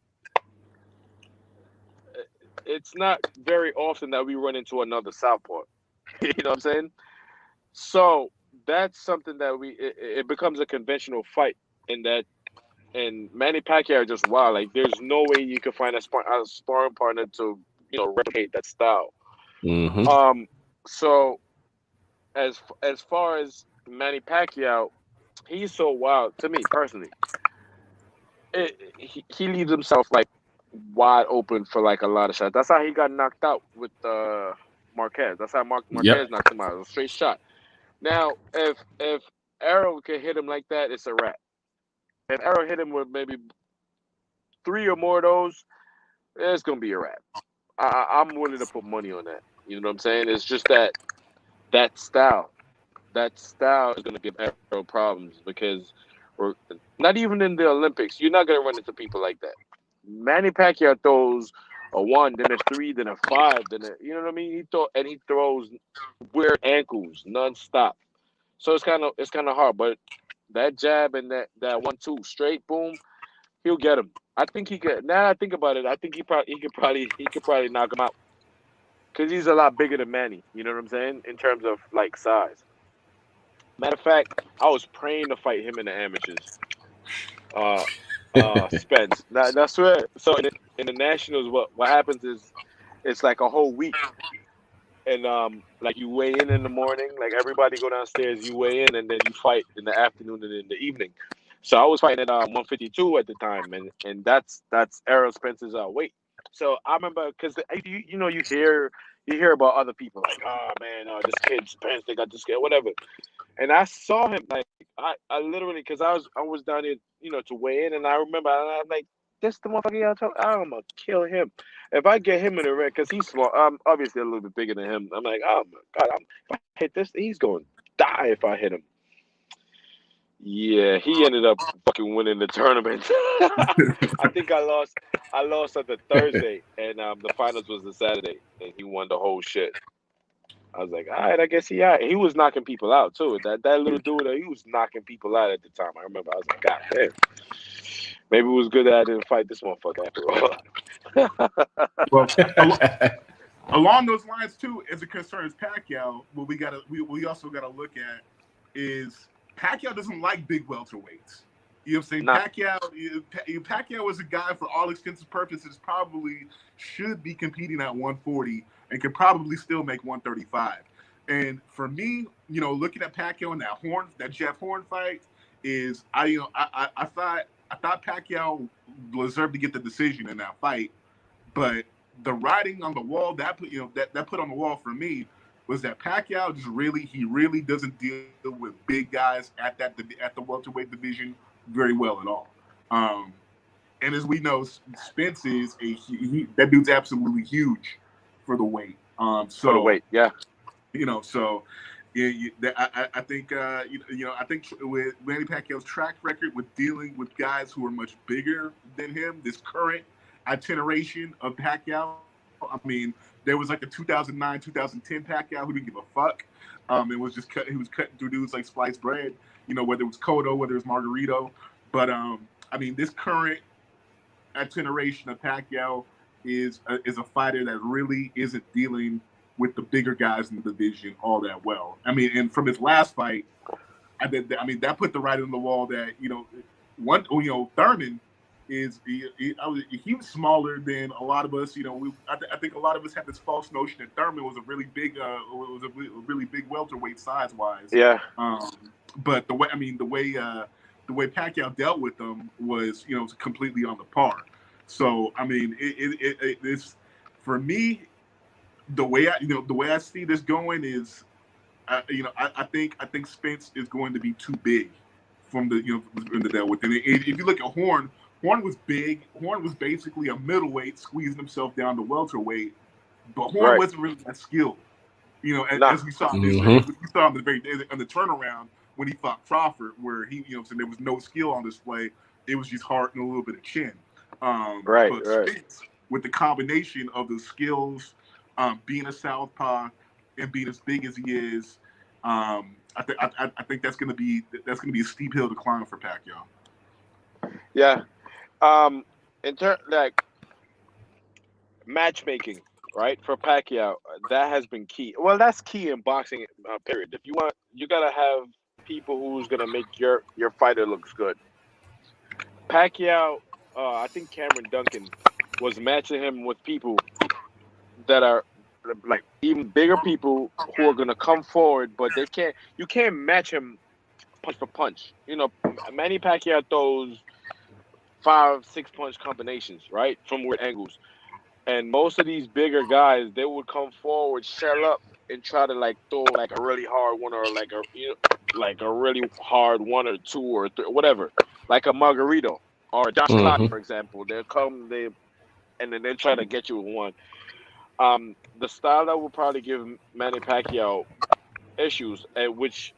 It's not very often that we run into another southpaw. You know what I'm saying? So that's something that it becomes a conventional fight, and Manny Pacquiao just wild. Like there's no way you could find a sparring partner to replicate that style. Mm-hmm. So as far as Manny Pacquiao, he's so wild to me personally. He leaves himself like wide open for like a lot of shots. That's how he got knocked out with Marquez. That's how Marquez knocked him out. It was a straight shot. Now, if Errol can hit him like that, it's a wrap. If Errol hit him with maybe 3 or more of those, it's gonna be a wrap. I'm willing to put money on that. You know what I'm saying? It's just that style. That style is gonna give Errol problems because we're not even in the Olympics. You're not gonna run into people like that. Manny Pacquiao throws a 1, then a 3, then a 5, you know what I mean? He throws weird ankles nonstop. So it's kind of hard, but that jab and that 1-2 straight boom, he'll get him. I think he could. Now that I think about it, I think he could probably knock him out because he's a lot bigger than Manny. You know what I'm saying in terms of like size. Matter of fact, I was praying to fight him in the amateurs. Uh, Spence. That's right. So in the nationals, what happens is it's like a whole week, and like you weigh in the morning, like everybody go downstairs, you weigh in, and then you fight in the afternoon and in the evening. So I was fighting at 152 at the time, and that's Errol Spence's weight. So I remember because you hear about other people like, oh man, this kid Spence, they got this kid, whatever. And I saw him like I literally because I was down there to weigh in, and I remember I'm like, this the motherfucker y'all talking. I'm gonna kill him if I get him in the red because he's small. I'm obviously a little bit bigger than him. I'm like, oh my god, if I hit this, he's going to die if I hit him. Yeah, he ended up fucking winning the tournament. I think I lost. I lost on the Thursday, and the finals was the Saturday, and he won the whole shit. I was like, all right, I guess he was knocking people out too. That little dude, he was knocking people out at the time. I remember. I was like, God damn. Maybe it was good that I didn't fight this motherfucker after all. Well, along those lines too, as it concerns Pacquiao, what we also gotta look at is Pacquiao doesn't like big welterweights. You know what I'm saying? Nah. Pacquiao is a guy for all extensive purposes probably should be competing at 140 and could probably still make 135. And for me, looking at Pacquiao in that Jeff Horn fight is I thought Pacquiao deserved to get the decision in that fight, but the writing on the wall that put on the wall for me was that Pacquiao really doesn't deal with big guys at the welterweight division very well at all. And as we know, Spence is that dude's absolutely huge for the weight. For the weight, yeah. I think I think with Manny Pacquiao's track record with dealing with guys who are much bigger than him, this current iteration of Pacquiao. I mean, there was like a 2009, 2010 Pacquiao who didn't give a fuck. It was just he was cutting through dudes like sliced bread. Whether it was Cotto, whether it was Margarito. But I mean, this current iteration of Pacquiao is a fighter that really isn't dealing with the bigger guys in the division all that well. I mean, and from his last fight, that put the writing on the wall that Thurman is he was smaller than a lot of us. I think a lot of us had this false notion that Thurman was a really big welterweight size wise. Yeah. But the way Pacquiao dealt with them was completely on the par. So I mean, it's for me the way I see this going is, I think Spence is going to be too big from the deal with. And if you look at Horn was big. Horn was basically a middleweight squeezing himself down to welterweight, but Horn wasn't really that skilled. As we saw, we saw him on the turnaround when he fought Crawford, where so there was no skill on display. It was just heart and a little bit of chin. But Spence, with the combination of the skills, being a southpaw and being as big as he is, I think that's going to be a steep hill to climb for Pacquiao. Yeah. In terms like matchmaking, right, for Pacquiao, that has been key. Well, that's key in boxing. Period. If you want, you gotta have people who's gonna make your fighter looks good. Pacquiao, I think Cameron Duncan was matching him with people that are like even bigger people who are gonna come forward, but you can't match him punch for punch. Manny Pacquiao throws 5-6 punch combinations, right, from weird angles. And most of these bigger guys, they would come forward, shell up, and try to like throw like a really hard one or like like a really hard 1 or 2 or 3, whatever, like a Margarito or Josh Clark, for example. They'll come, and then they try to get you with one. The style that will probably give Manny Pacquiao issues, at which,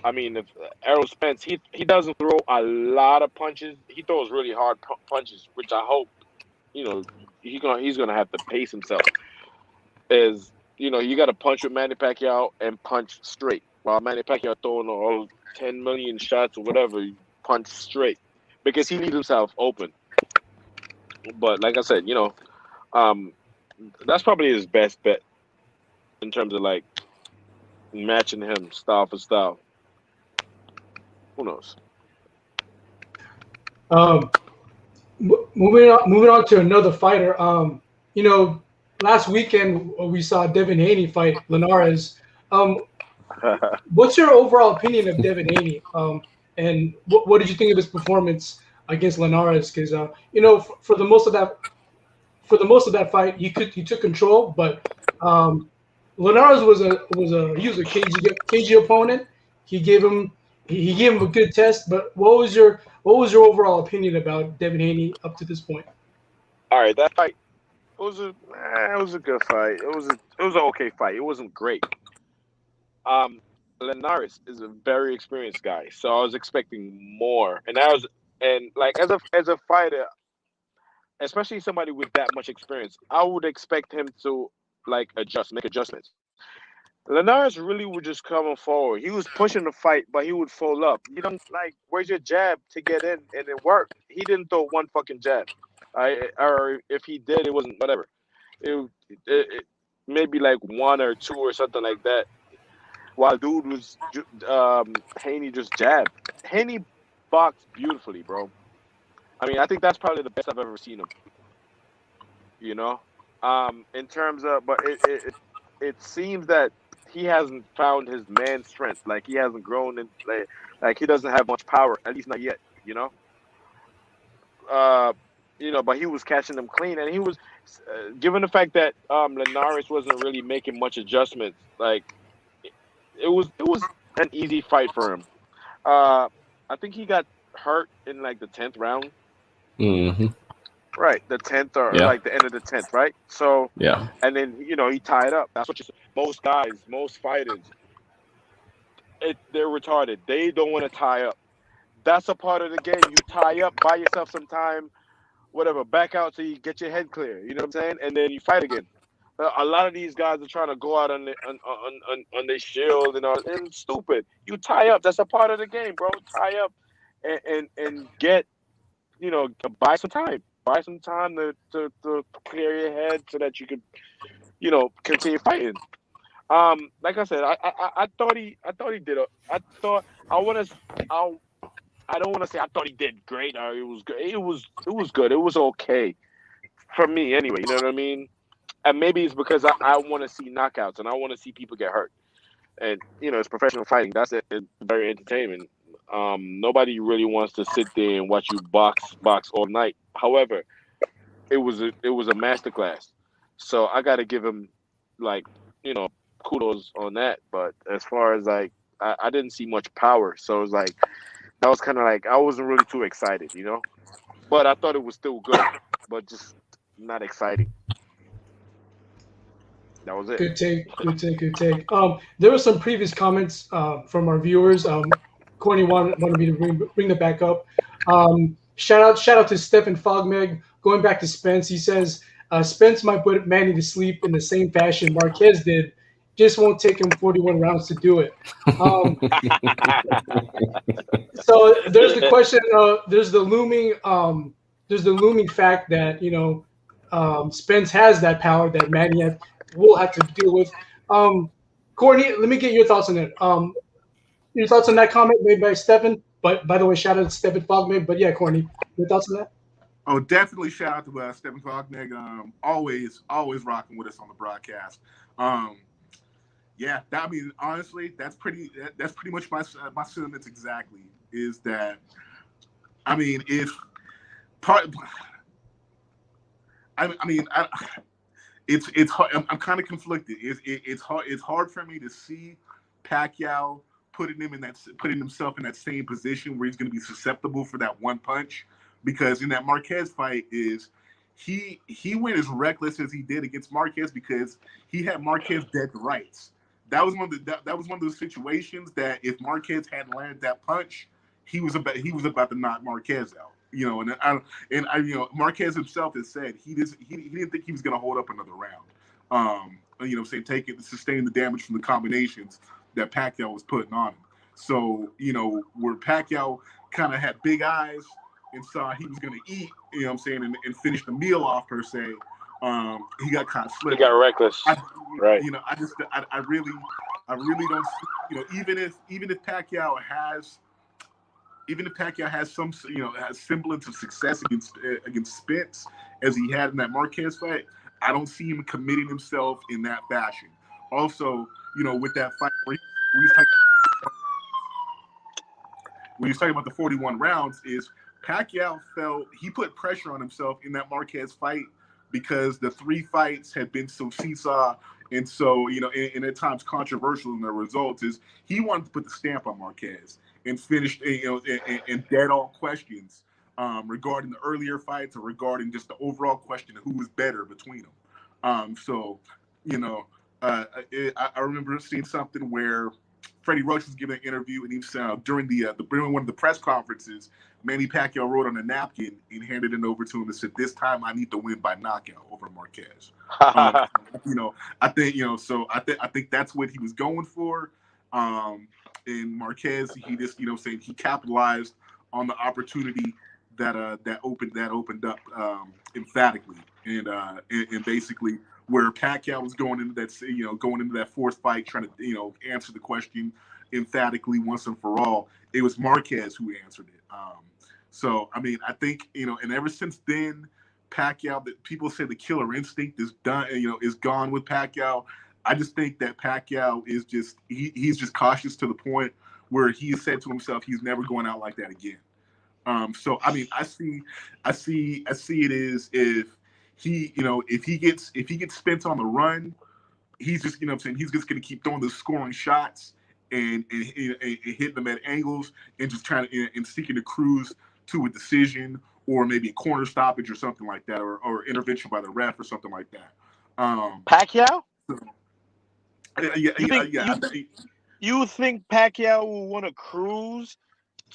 I mean, if Errol Spence, he doesn't throw a lot of punches. He throws really hard punches, which I hope, he's gonna have to pace himself. Is you got to punch with Manny Pacquiao and punch straight. While Manny Pacquiao throwing all 10 million shots or whatever, you punch straight because he leaves himself open. But like I said, that's probably his best bet in terms of like matching him style for style. Who knows? Moving on to another fighter. Last weekend we saw Devin Haney fight Linares. What's your overall opinion of Devin Haney? And what did you think of his performance against Linares? Because for the most of that fight, he took control, but Linares was a cagey opponent. He gave him a good test. But what was your overall opinion about Devin Haney up to this point? All right, that fight was a good fight. It was an okay fight. It wasn't great. Linares is a very experienced guy, so I was expecting more. And as a fighter, especially somebody with that much experience, I would expect him to make adjustments. Linares really was just coming forward. He was pushing the fight, but he would fold up. You don't where's your jab to get in and it worked. He didn't throw one fucking jab. Or if he did, it wasn't whatever. It maybe like 1 or 2 or something like that. While dude was Haney just jabbed. Haney boxed beautifully, bro. I mean, I think that's probably the best I've ever seen him. In terms of, but it seems that he hasn't found his man strength. Like he hasn't grown and like he doesn't have much power, at least not yet. But he was catching them clean, and he was given the fact that Linares wasn't really making much adjustments. Like it was an easy fight for him. I think he got hurt in like the 10th round. Mm-hmm. Right, the 10th or like the end of the 10th, right? So yeah, and then he tied up. That's what most fighters, they're retarded. They don't want to tie up. That's a part of the game. You tie up, buy yourself some time, whatever. Back out till you get your head clear. You know what I'm saying? And then you fight again. A lot of these guys are trying to go out on their shield and all. And it's stupid. You tie up. That's a part of the game, bro. Tie up and get buy some time. Buy some time to clear your head so that you could, continue fighting. Like I said, I thought he did. I don't want to say I thought he did great or it was good. It was good. It was okay for me anyway. You know what I mean? And maybe it's because I want to see knockouts and I want to see people get hurt. And it's professional fighting. That's it. It's very entertainment. Nobody really wants to sit there and watch you box all night. However, it was a masterclass. So I got to give him kudos on that. But as far as I didn't see much power, so it was that was kind of I wasn't really too excited, But I thought it was still good, but just not exciting. That was it. Good take. There were some previous comments from our viewers. Courtney wanted me to bring that back up. Shout out to Stephen Fogmeg. Going back to Spence, he says Spence might put Manny to sleep in the same fashion Marquez did. Just won't take him 41 rounds to do it. So there's the question. There's the looming fact that Spence has that power that Manny will have to deal with. Courtney, let me get your thoughts on it. Your thoughts on that comment made by Stephen? But by the way, shout out to Stephen Fogmeg. But yeah, Courtney, your thoughts on that? Oh, definitely shout out to Stephen Fogmeg. Always rocking with us on the broadcast. Yeah, honestly, that's pretty much my sentiments exactly. Is that it's hard. I'm kind of conflicted. It's hard for me to see Pacquiao putting himself in that same position where he's going to be susceptible for that one punch, because in that Marquez fight is he went as reckless as he did against Marquez because he had Marquez dead to rights. That was one of those situations that if Marquez hadn't landed that punch, he was about to knock Marquez out. And Marquez himself has said he didn't think he was going to hold up another round. Sustain the damage from the combinations that Pacquiao was putting on him. So, where Pacquiao kind of had big eyes and saw he was going to eat, and finish the meal off per se, he got kind of slipped. He got reckless. Right. I really don't see, even if Pacquiao has some, has semblance of success against Spence as he had in that Marquez fight, I don't see him committing himself in that fashion. Also, with that fight where he was talking about the 41 rounds, is Pacquiao felt he put pressure on himself in that Marquez fight because the 3 fights had been so seesaw and so, and at times controversial in their results, is he wanted to put the stamp on Marquez and finish, and dead all questions regarding the earlier fights or regarding just the overall question of who was better between them. I remember seeing something where Freddie Roach was giving an interview, and he was during one of the press conferences, Manny Pacquiao wrote on a napkin and handed it over to him and said, "This time I need to win by knockout over Marquez." I think that's what he was going for. And Marquez, he just he capitalized on the opportunity that opened up emphatically, and basically where Pacquiao was going into that fourth fight trying to answer the question emphatically once and for all, it was Marquez who answered it. So I mean, I think and ever since then, Pacquiao, that people say the killer instinct is done, is gone with Pacquiao. I just think that Pacquiao is just he's just cautious to the point where he said to himself he's never going out like that again. So I mean, I see it as if he gets Spence on the run, he's just he's just going to keep throwing the scoring shots and hitting them at angles and just trying to and seeking to cruise to a decision or maybe a corner stoppage or something like that, or intervention by the ref or something like that. Pacquiao? You think Pacquiao will want to cruise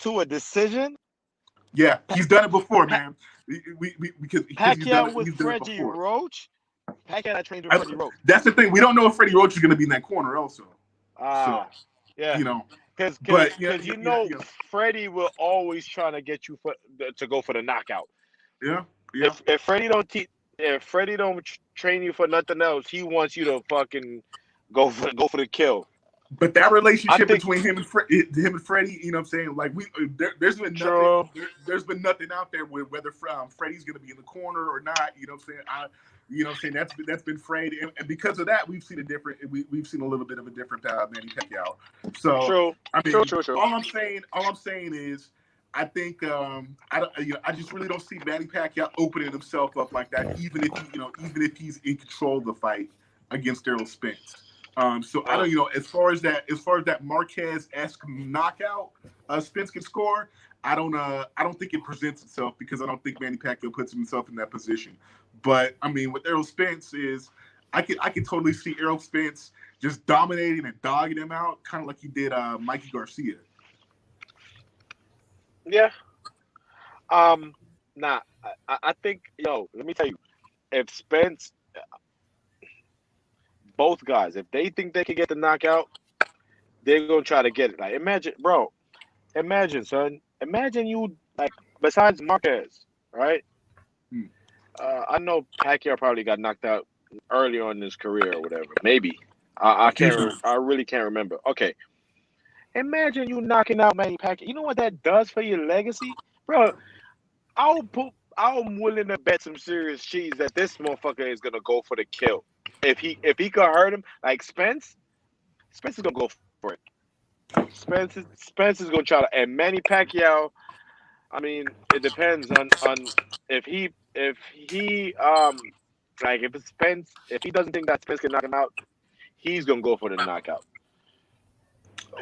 to a decision? Yeah, he's done it before, man. Because Pacquiao with Freddie Roach? Pacquiao not trained with Freddie Roach. That's the thing. We don't know if Freddie Roach is going to be in that corner also. Yeah. Because Freddie will always trying to get you to go for the knockout. Yeah. If Freddie don't train you for nothing else, he wants you to fucking go for the kill. But that relationship between him and Freddie, like there's been nothing. There's been nothing out there with whether Freddie's going to be in the corner or not. That's been frayed, and because of that, we've seen a little bit of a different Manny Pacquiao. So true. I mean, True. All I'm saying is, I think I just really don't see Manny Pacquiao opening himself up like that, even if he's in control of the fight against Errol Spence. So I don't, as far as that Marquez-esque knockout, Spence can score. I don't think it presents itself because I don't think Manny Pacquiao puts himself in that position. But I mean, with Errol Spence I can totally see Errol Spence just dominating and dogging him out, kind of like he did Mikey Garcia. Yeah. I think, let me tell you, if Spence. Both guys, if they think they can get the knockout, they're gonna try to get it. Like, imagine, son. Imagine you, like, besides Marquez, right? I know Pacquiao probably got knocked out early on in his career or whatever. Maybe. I really can't remember. Okay. Imagine you knocking out Manny Pacquiao. You know what that does for your legacy, bro? I'm willing to bet some serious cheese that this motherfucker is gonna go for the kill. If he could hurt him, like Spence is gonna go for it. Spence is gonna try to, and Manny Pacquiao. I mean, it depends on if he if he doesn't think that Spence can knock him out, he's gonna go for the knockout.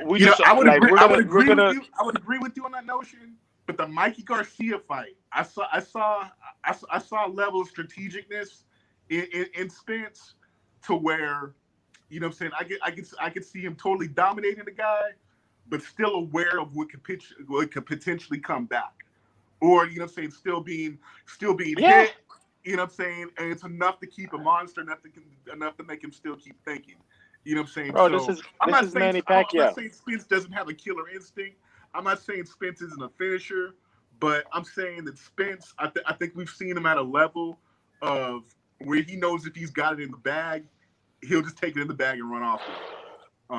we You know, just I would like agree. we're I would gonna we're agree with gonna you. I would agree with you on that notion. But the Mikey Garcia fight, I saw a level of strategicness in Spence to where, you know what I'm saying, I could see him totally dominating the guy, but still aware of what could potentially come back, or you know what I'm saying, still being yeah. hit. You know what I'm saying, and it's enough to keep a monster, enough to make him still keep thinking. You know what I'm saying? Bro, So this is Manny I'm not Pacquiao. saying Spence doesn't have a killer instinct. I'm not saying Spence isn't a finisher, but I'm saying that Spence, I think we've seen him at a level of where he knows if he's got it in the bag, he'll just take it in the bag and run off with it.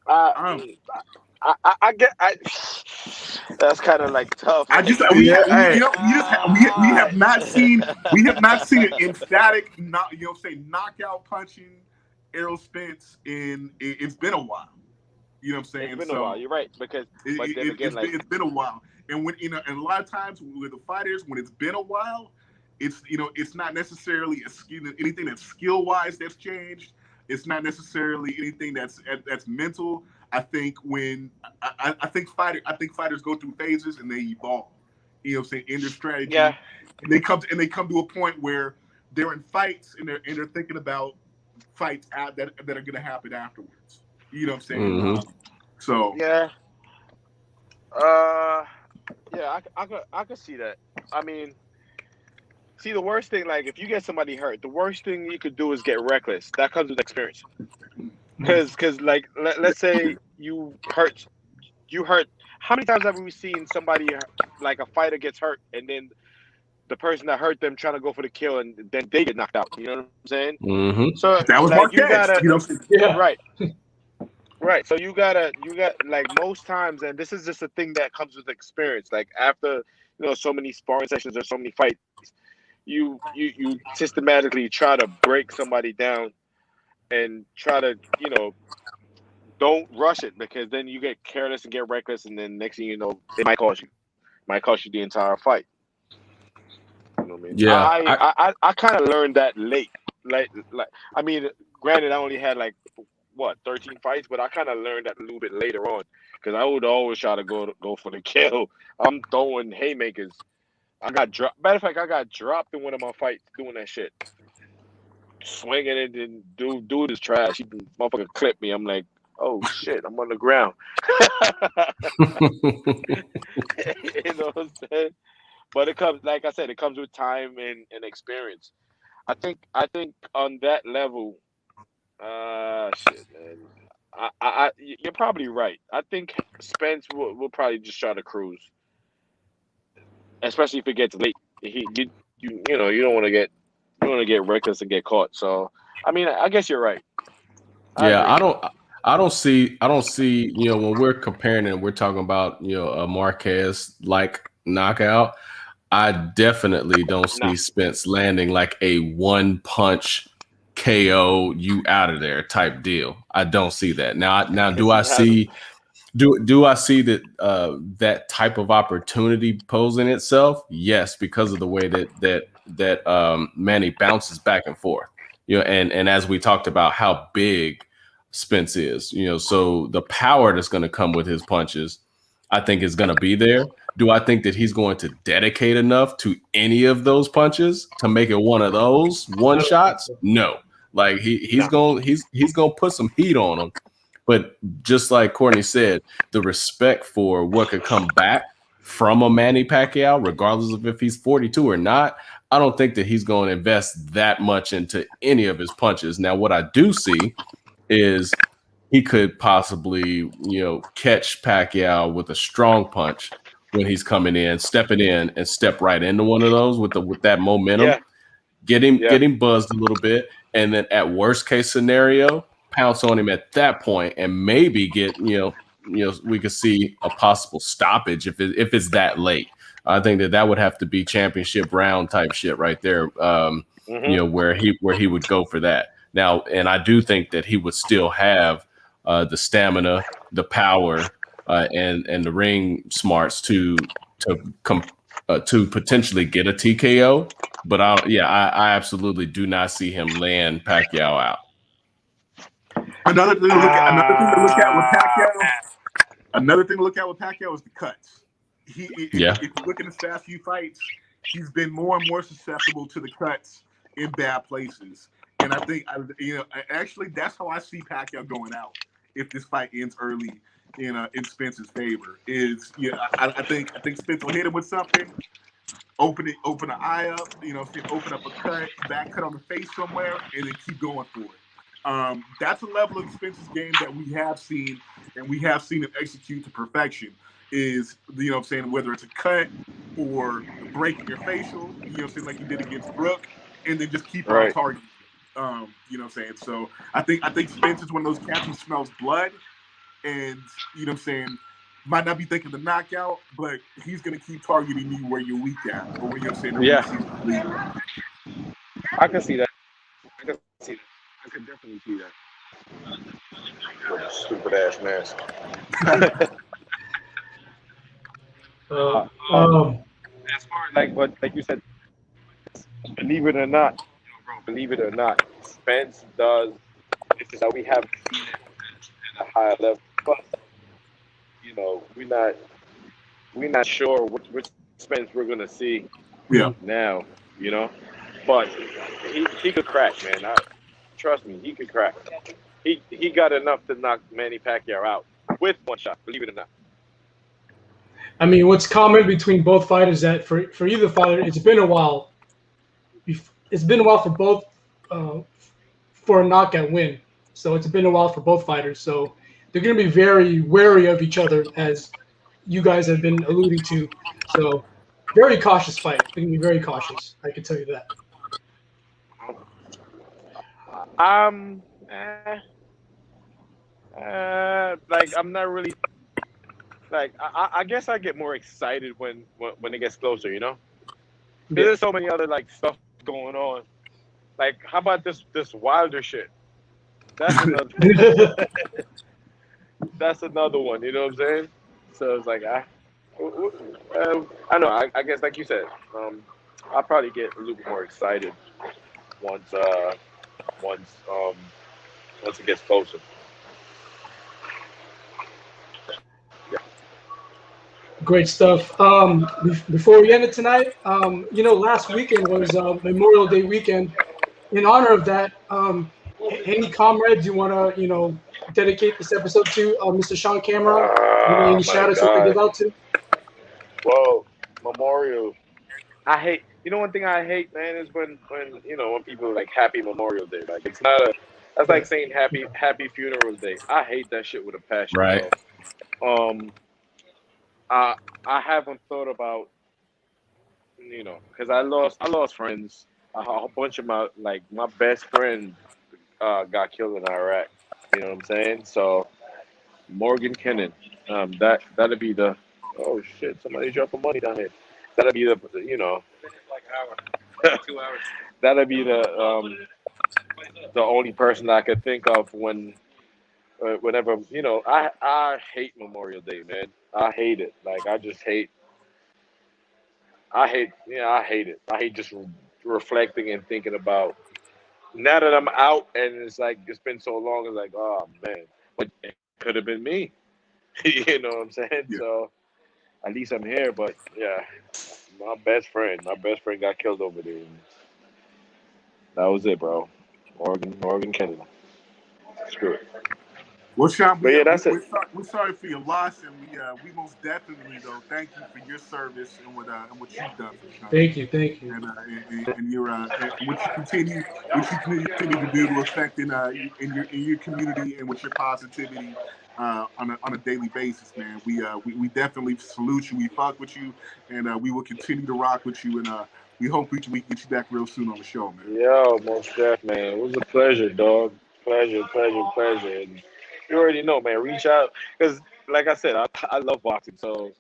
Um, I get that's kind of like tough. I just we have not seen an emphatic knockout punching Errol Spence it's been a while. You know what I'm saying? It's been a while. You're right, because but then again, it's been a while, and when and a lot of times with the fighters, when it's been a while, it's not necessarily anything that's skill wise that's changed. It's not necessarily anything that's mental. I think I think fighters go through phases and they evolve. You know what I'm saying, in their strategy. yeah. And they come to a point where they're in fights and they're thinking about fights that are going to happen afterwards. You know what I'm saying? Mm-hmm. So Yeah. Yeah, I could see that. I mean, see, the worst thing, like, if you get somebody hurt, the worst thing you could do is get reckless. That comes with experience. Because like, let's say you hurt. How many times have we seen somebody, like a fighter gets hurt, and then the person that hurt them trying to go for the kill, and then they get knocked out? You know what I'm saying? Mm-hmm. So that was like, you Marquez. gotta, You know what I'm saying? Yeah. right. So you got like, most times, and this is just a thing that comes with experience. Like, after so many sparring sessions or so many fights, you systematically try to break somebody down and try to don't rush it, because then you get careless and get reckless, and then next thing you know, it might cost you the entire fight. You know what I mean? Yeah, I kind of learned that late. Like I mean, granted, I only had like 13 fights, but I kind of learned that a little bit later on, because I would always try to go for the kill. I'm throwing haymakers. I got dropped. Matter of fact, I got dropped in one of my fights doing that shit, swinging it, and dude is trash. He motherfucker clipped me. I'm like, oh shit, I'm on the ground. You know what I'm saying? But it comes, like I said, it comes with time and experience. I think on that level, shit, man. You're probably right. I think Spence will probably just try to cruise, especially if it gets late. You don't want to get reckless and get caught. So I mean, I guess you're right. I don't see when we're comparing and we're talking about a Marquez like knockout, I definitely don't see Spence landing like a one punch KO you out of there type deal. I don't see that. Now do I see that that type of opportunity posing itself? Yes, because of the way that Manny bounces back and forth. And as we talked about how big Spence is, so the power that's going to come with his punches, I think is going to be there. Do I think that he's going to dedicate enough to any of those punches to make it one of those one shots? No. Like he's going to put some heat on him. But just like Courtney said, the respect for what could come back from a Manny Pacquiao, regardless of if he's 42 or not, I don't think that he's going to invest that much into any of his punches. Now, what I do see is he could possibly, catch Pacquiao with a strong punch when he's coming in, stepping in, and step right into one of those with that momentum. Yeah. Get him buzzed a little bit, and then at worst case scenario, pounce on him at that point, and maybe get we could see a possible stoppage if it's that late. I think that would have to be championship round type shit right there. Where he would go for that. Now, and I do think that he would still have the stamina, the power, and the ring smarts to potentially get a TKO. But I absolutely do not see him land Pacquiao out. Another thing to look at. Another thing to look at with Pacquiao is the cuts. If you look at his past few fights, he's been more and more susceptible to the cuts in bad places. And I think, actually, that's how I see Pacquiao going out if this fight ends early in Spence's favor. I think Spence will hit him with something, open an eye up, open up a cut, back cut on the face somewhere, and then keep going for it. That's a level of Spence's game that we have seen, and we have seen him execute to perfection. Is whether it's a cut or breaking your facial, like he did against Brooke, and then just keep on targeting. So I think Spence is one of those cats who smells blood, and might not be thinking the knockout, but he's gonna keep targeting you where you're weak at, or where I can see that. I can definitely see that. Stupid ass mask. As far as like you said, believe it or not, Spence does. It's just that we haven't seen it at a higher level. But we're not sure which Spence we're gonna see. Now, but he could crack, man. Trust me, he could crack. He got enough to knock Manny Pacquiao out with one shot. Believe it or not. I mean, what's common between both fighters is that for either fighter, it's been a while. It's been a while for both for a knockout win. So it's been a while for both fighters. So they're going to be very wary of each other, as you guys have been alluding to. So very cautious fight. They're going to be very cautious. I can tell you that. I'm not really. I guess I get more excited when it gets closer, There's so many other stuff going on. How about this Wilder shit? That's another. That's another one. You know what I'm saying? So it's I know. I guess like you said, I'll probably get a little bit more excited once it gets closer. Great stuff. Before we end it tonight, last weekend was Memorial Day weekend. In honor of that, any comrades you want to, dedicate this episode to, Mr. Shawn Cameron? Any shout-outs you want to give out to? Whoa, Memorial. I hate. One thing I hate, man, is when people Happy Memorial Day. It's not a. That's like saying Happy Funeral Day. I hate that shit with a passion. Right. Bro. I haven't thought about, because I lost friends. A whole bunch of my best friend got killed in Iraq. You know what I'm saying? So Morgan Kennan, that'll be the. Oh shit! Somebody dropping money down here. That'll be the 2 hours. That'll be the only person I could think of whenever I hate Memorial Day, man. I hate it. I just hate. I hate it. I hate just reflecting and thinking about. Now that I'm out and it's been so long, it's oh man, but it could have been me. You know what I'm saying? Yeah. So at least I'm here. But yeah, my best friend got killed over there. That was it, bro. Morgan Kennedy. Screw it. Well, Shawn, that's it. We're sorry for your loss, and we most definitely thank you for your service and what you've done for the country. Thank you. And your what you continue to do to affect in your community and with your positivity on a daily basis, man. We definitely salute you. We fuck with you, and we will continue to rock with you. And we hope we can get you back real soon on the show, man. Yo, most def, man. It was a pleasure, dog. Pleasure. And you already know, man. Reach out, because, like I said, I love boxing. So,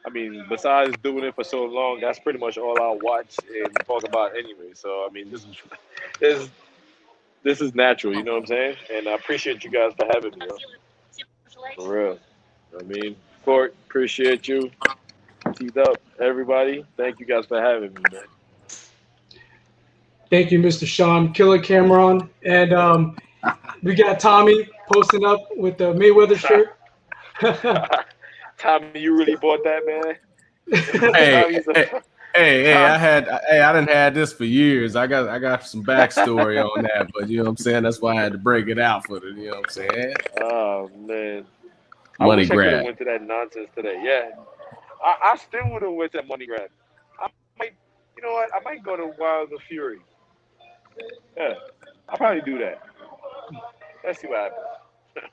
I mean, besides doing it for so long, that's pretty much all I'll watch and talk about anyway. So, I mean, this is natural. You know what I'm saying? And I appreciate you guys for having me. For real. I mean, Court, appreciate you. Teed up, everybody. Thank you guys for having me, man. Thank you, Mr. Shawn KILLA Cameron. And we got Tommy. posting up with the Mayweather shirt. Tommy, you really bought that, man? Hey, I done had this for years. I got some backstory on that, but you know what I'm saying? That's why I had to break it out for the, you know what I'm saying? Oh man, I Money wish I could have grab. went to that nonsense today. Yeah, I still would have went to that money grab. I might, you know what? I might go to Wild the Fury. Yeah, I'll probably do that. Let's see what happens.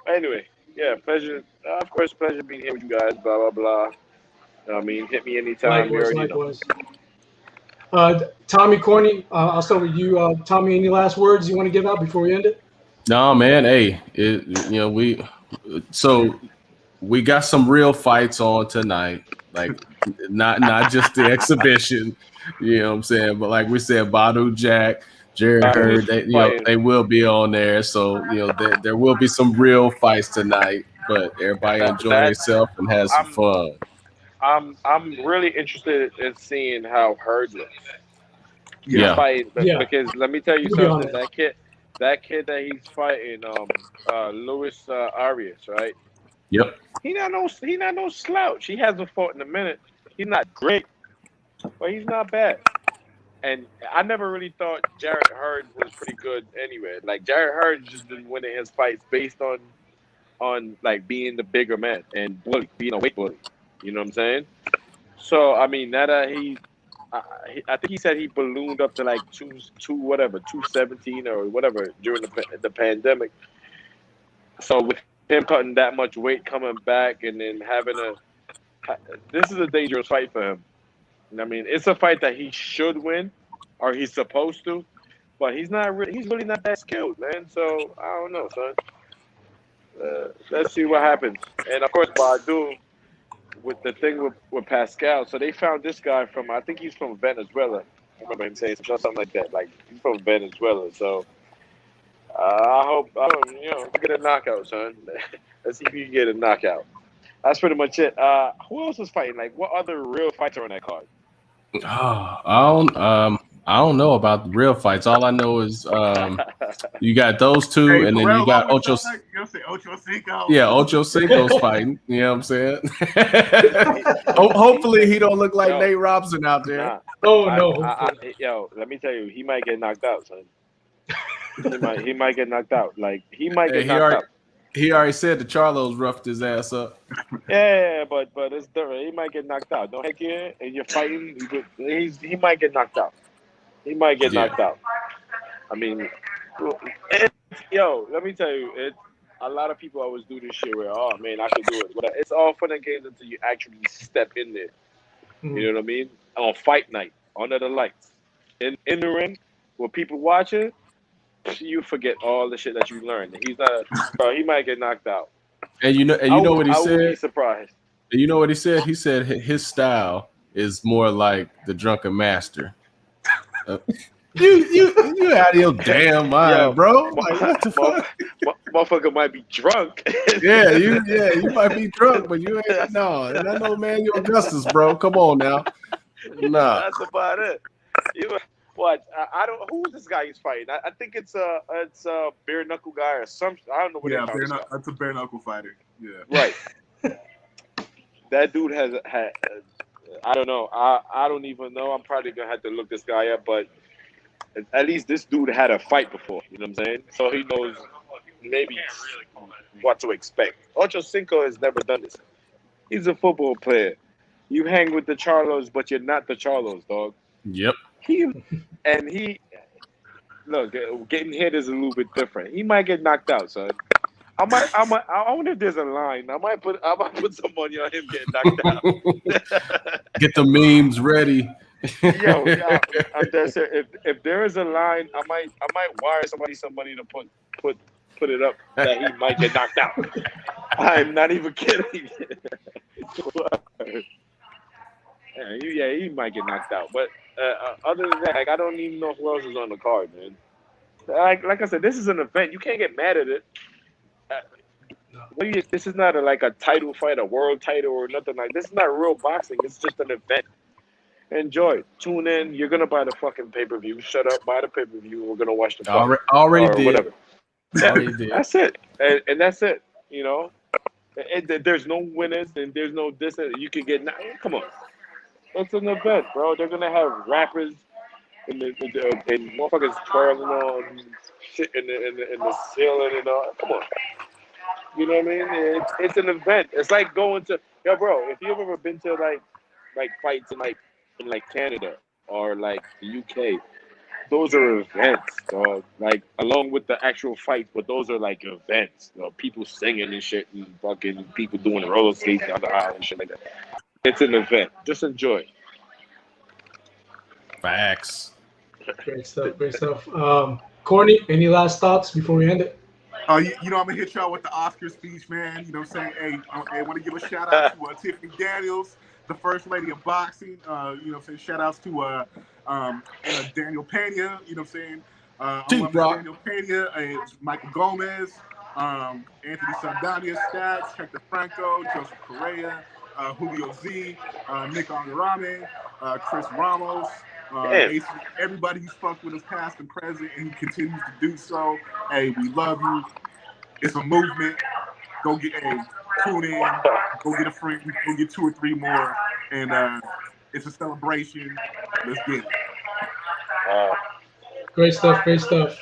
Anyway, yeah, pleasure. Of course, pleasure being here with you guys. Blah blah blah. You know what I mean, hit me anytime. You Likewise, already know. likewise. Tommy Corny, I'll start with you. Tommy, any last words you want to give out before we end it? No, man. Hey, we got some real fights on tonight. Like not just the exhibition, you know what I'm saying? But like we said, Badu Jack, Jared Hurd, they will be on there. So, there will be some real fights tonight, but everybody enjoy themselves and have some fun. I'm really interested in seeing how Hurd looks. Yeah. Fight, Yeah. Because let me tell you You'll be something. honest. That kid that he's fighting, Luis Arias, right? Yep. He not no slouch. He hasn't fought in a minute. He's not great, but he's not bad. And I never really thought Jared Hurd was pretty good anyway. Like Jared Hurd's just been winning his fights based on like being the bigger man and being a weight bully. You know what I'm saying? So I mean, now that I think he said he ballooned up to like 217 or whatever during the pandemic. So with him cutting that much weight, coming back, and then this is a dangerous fight for him. I mean, it's a fight that he should win, or he's supposed to, but he's really not that skilled, man. So I don't know, son. Let's see what happens. And of course, Badu, with the thing with Pascal, so they found this guy from, I think he's from Venezuela. I remember him saying something like that. Like he's from Venezuela. So I hope get a knockout, son. Let's see if you can get a knockout. That's pretty much it. Who else was fighting? Like, what other real fights are on that card? I don't know about the real fights. All I know is you got those two, and then you got Ocho. You're gonna say Ocho Cinco. Yeah, Ocho Cinco's fighting. You know what I'm saying? Hopefully he don't look like Nate Robinson out there. Nah. No. Let me tell you, he might get knocked out, son. He might get knocked out. Like he might get knocked out. He already said the Charlos roughed his ass up. Yeah, but it's different. He might get knocked out. Don't heck yeah, and you're fighting. He might get knocked out. He might get knocked out. I mean, let me tell you, a lot of people always do this shit where, oh man, I can do it. But it's all fun and games until you actually step in there. Mm-hmm. You know what I mean? On fight night, under the lights, in the ring, with people watching, you forget all the shit that you learned. He's not, bro. He might get knocked out. And you know what he said. I would be surprised. And you know what he said? He said his style is more like the Drunken Master. You out of your damn mind, bro. Like, what the fuck? Motherfucker might be drunk. you might be drunk, but you ain't. No, and I know, man, you're Augustus, bro. Come on now. Nah. That's about it. What? I don't. Who's this guy he's fighting? I think it's a bare knuckle guy or some. I don't know what. Yeah, that's a bare knuckle fighter. Yeah. Right. That dude has had. I don't know. I don't even know. I'm probably gonna have to look this guy up, but at least this dude had a fight before. You know what I'm saying? So he knows maybe what to expect. Ocho Cinco has never done this. He's a football player. You hang with the Charlos, but you're not the Charlos, dog. Yep. Look, getting hit is a little bit different. He might get knocked out, son. I wonder if there's a line. I might put some money on him getting knocked out. Get the memes ready. Yo, I'm dead serious. If there is a line, I might wire somebody some money to put it up that he might get knocked out. I'm not even kidding. He might get knocked out. But other than that, like, I don't even know who else is on the card, man. Like I said, this is an event. You can't get mad at it. This is not a title fight, a world title, or nothing like this. Is not real boxing. It's just an event. Enjoy. Tune in. You're gonna buy the fucking pay-per-view. Shut up. Buy the pay-per-view. We're gonna watch the fight. Already did. Whatever. All he did. That's it, and that's it. You know, there's no winners and there's no this. You can get. Come on, it's an event, bro. They're gonna have rappers and motherfuckers twirling on shit in the ceiling and all. Come on, you know what I mean? It's an event. It's like going to bro. If you've ever been to like fights in Canada or like the UK. Those are events, dog. Like along with the actual fights, but those are like events. You know, people singing and shit, and fucking people doing roller skates down the aisle and shit like that. It's an event. Just enjoy. Facts. Great stuff. Great stuff. Courtney, any last thoughts before we end it? You know, I'm gonna hit y'all with the Oscar speech, man. You know what I'm saying? Hey, I want to give a shout out to Tiffany Daniels, the first lady of boxing. You know what I'm saying? Shout outs to Daniel Pena, you know what I'm saying? Daniel Pena, Michael Gomez, Anthony Saldana, Stacks, Hector Franco, Joseph Correa, Julio Z, Nick Angarame, Chris Ramos, everybody who's fucked with us past and present and who continues to do so. Hey, we love you. It's a movement. Go get tune in, go get a friend, go get 2 or 3 more, and it's a celebration. Let's get it. Great stuff. Great stuff.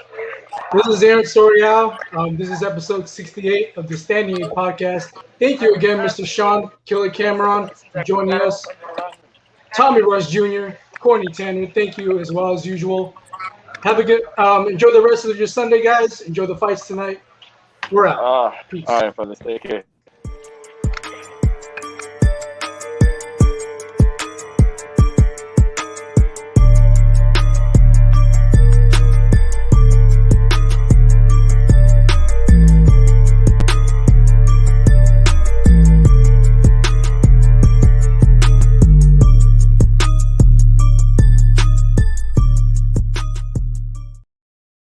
This is Aaron Sorial. This is episode 68 of the Standing 8 podcast. Thank you again, Mr. Shawn KILLA Cameron, for joining us. Tommy Rush Jr., Courtney Tanner, thank you as well as usual. Have a good enjoy the rest of your Sunday, guys. Enjoy the fights tonight. We're out. All right, fellas. Take care.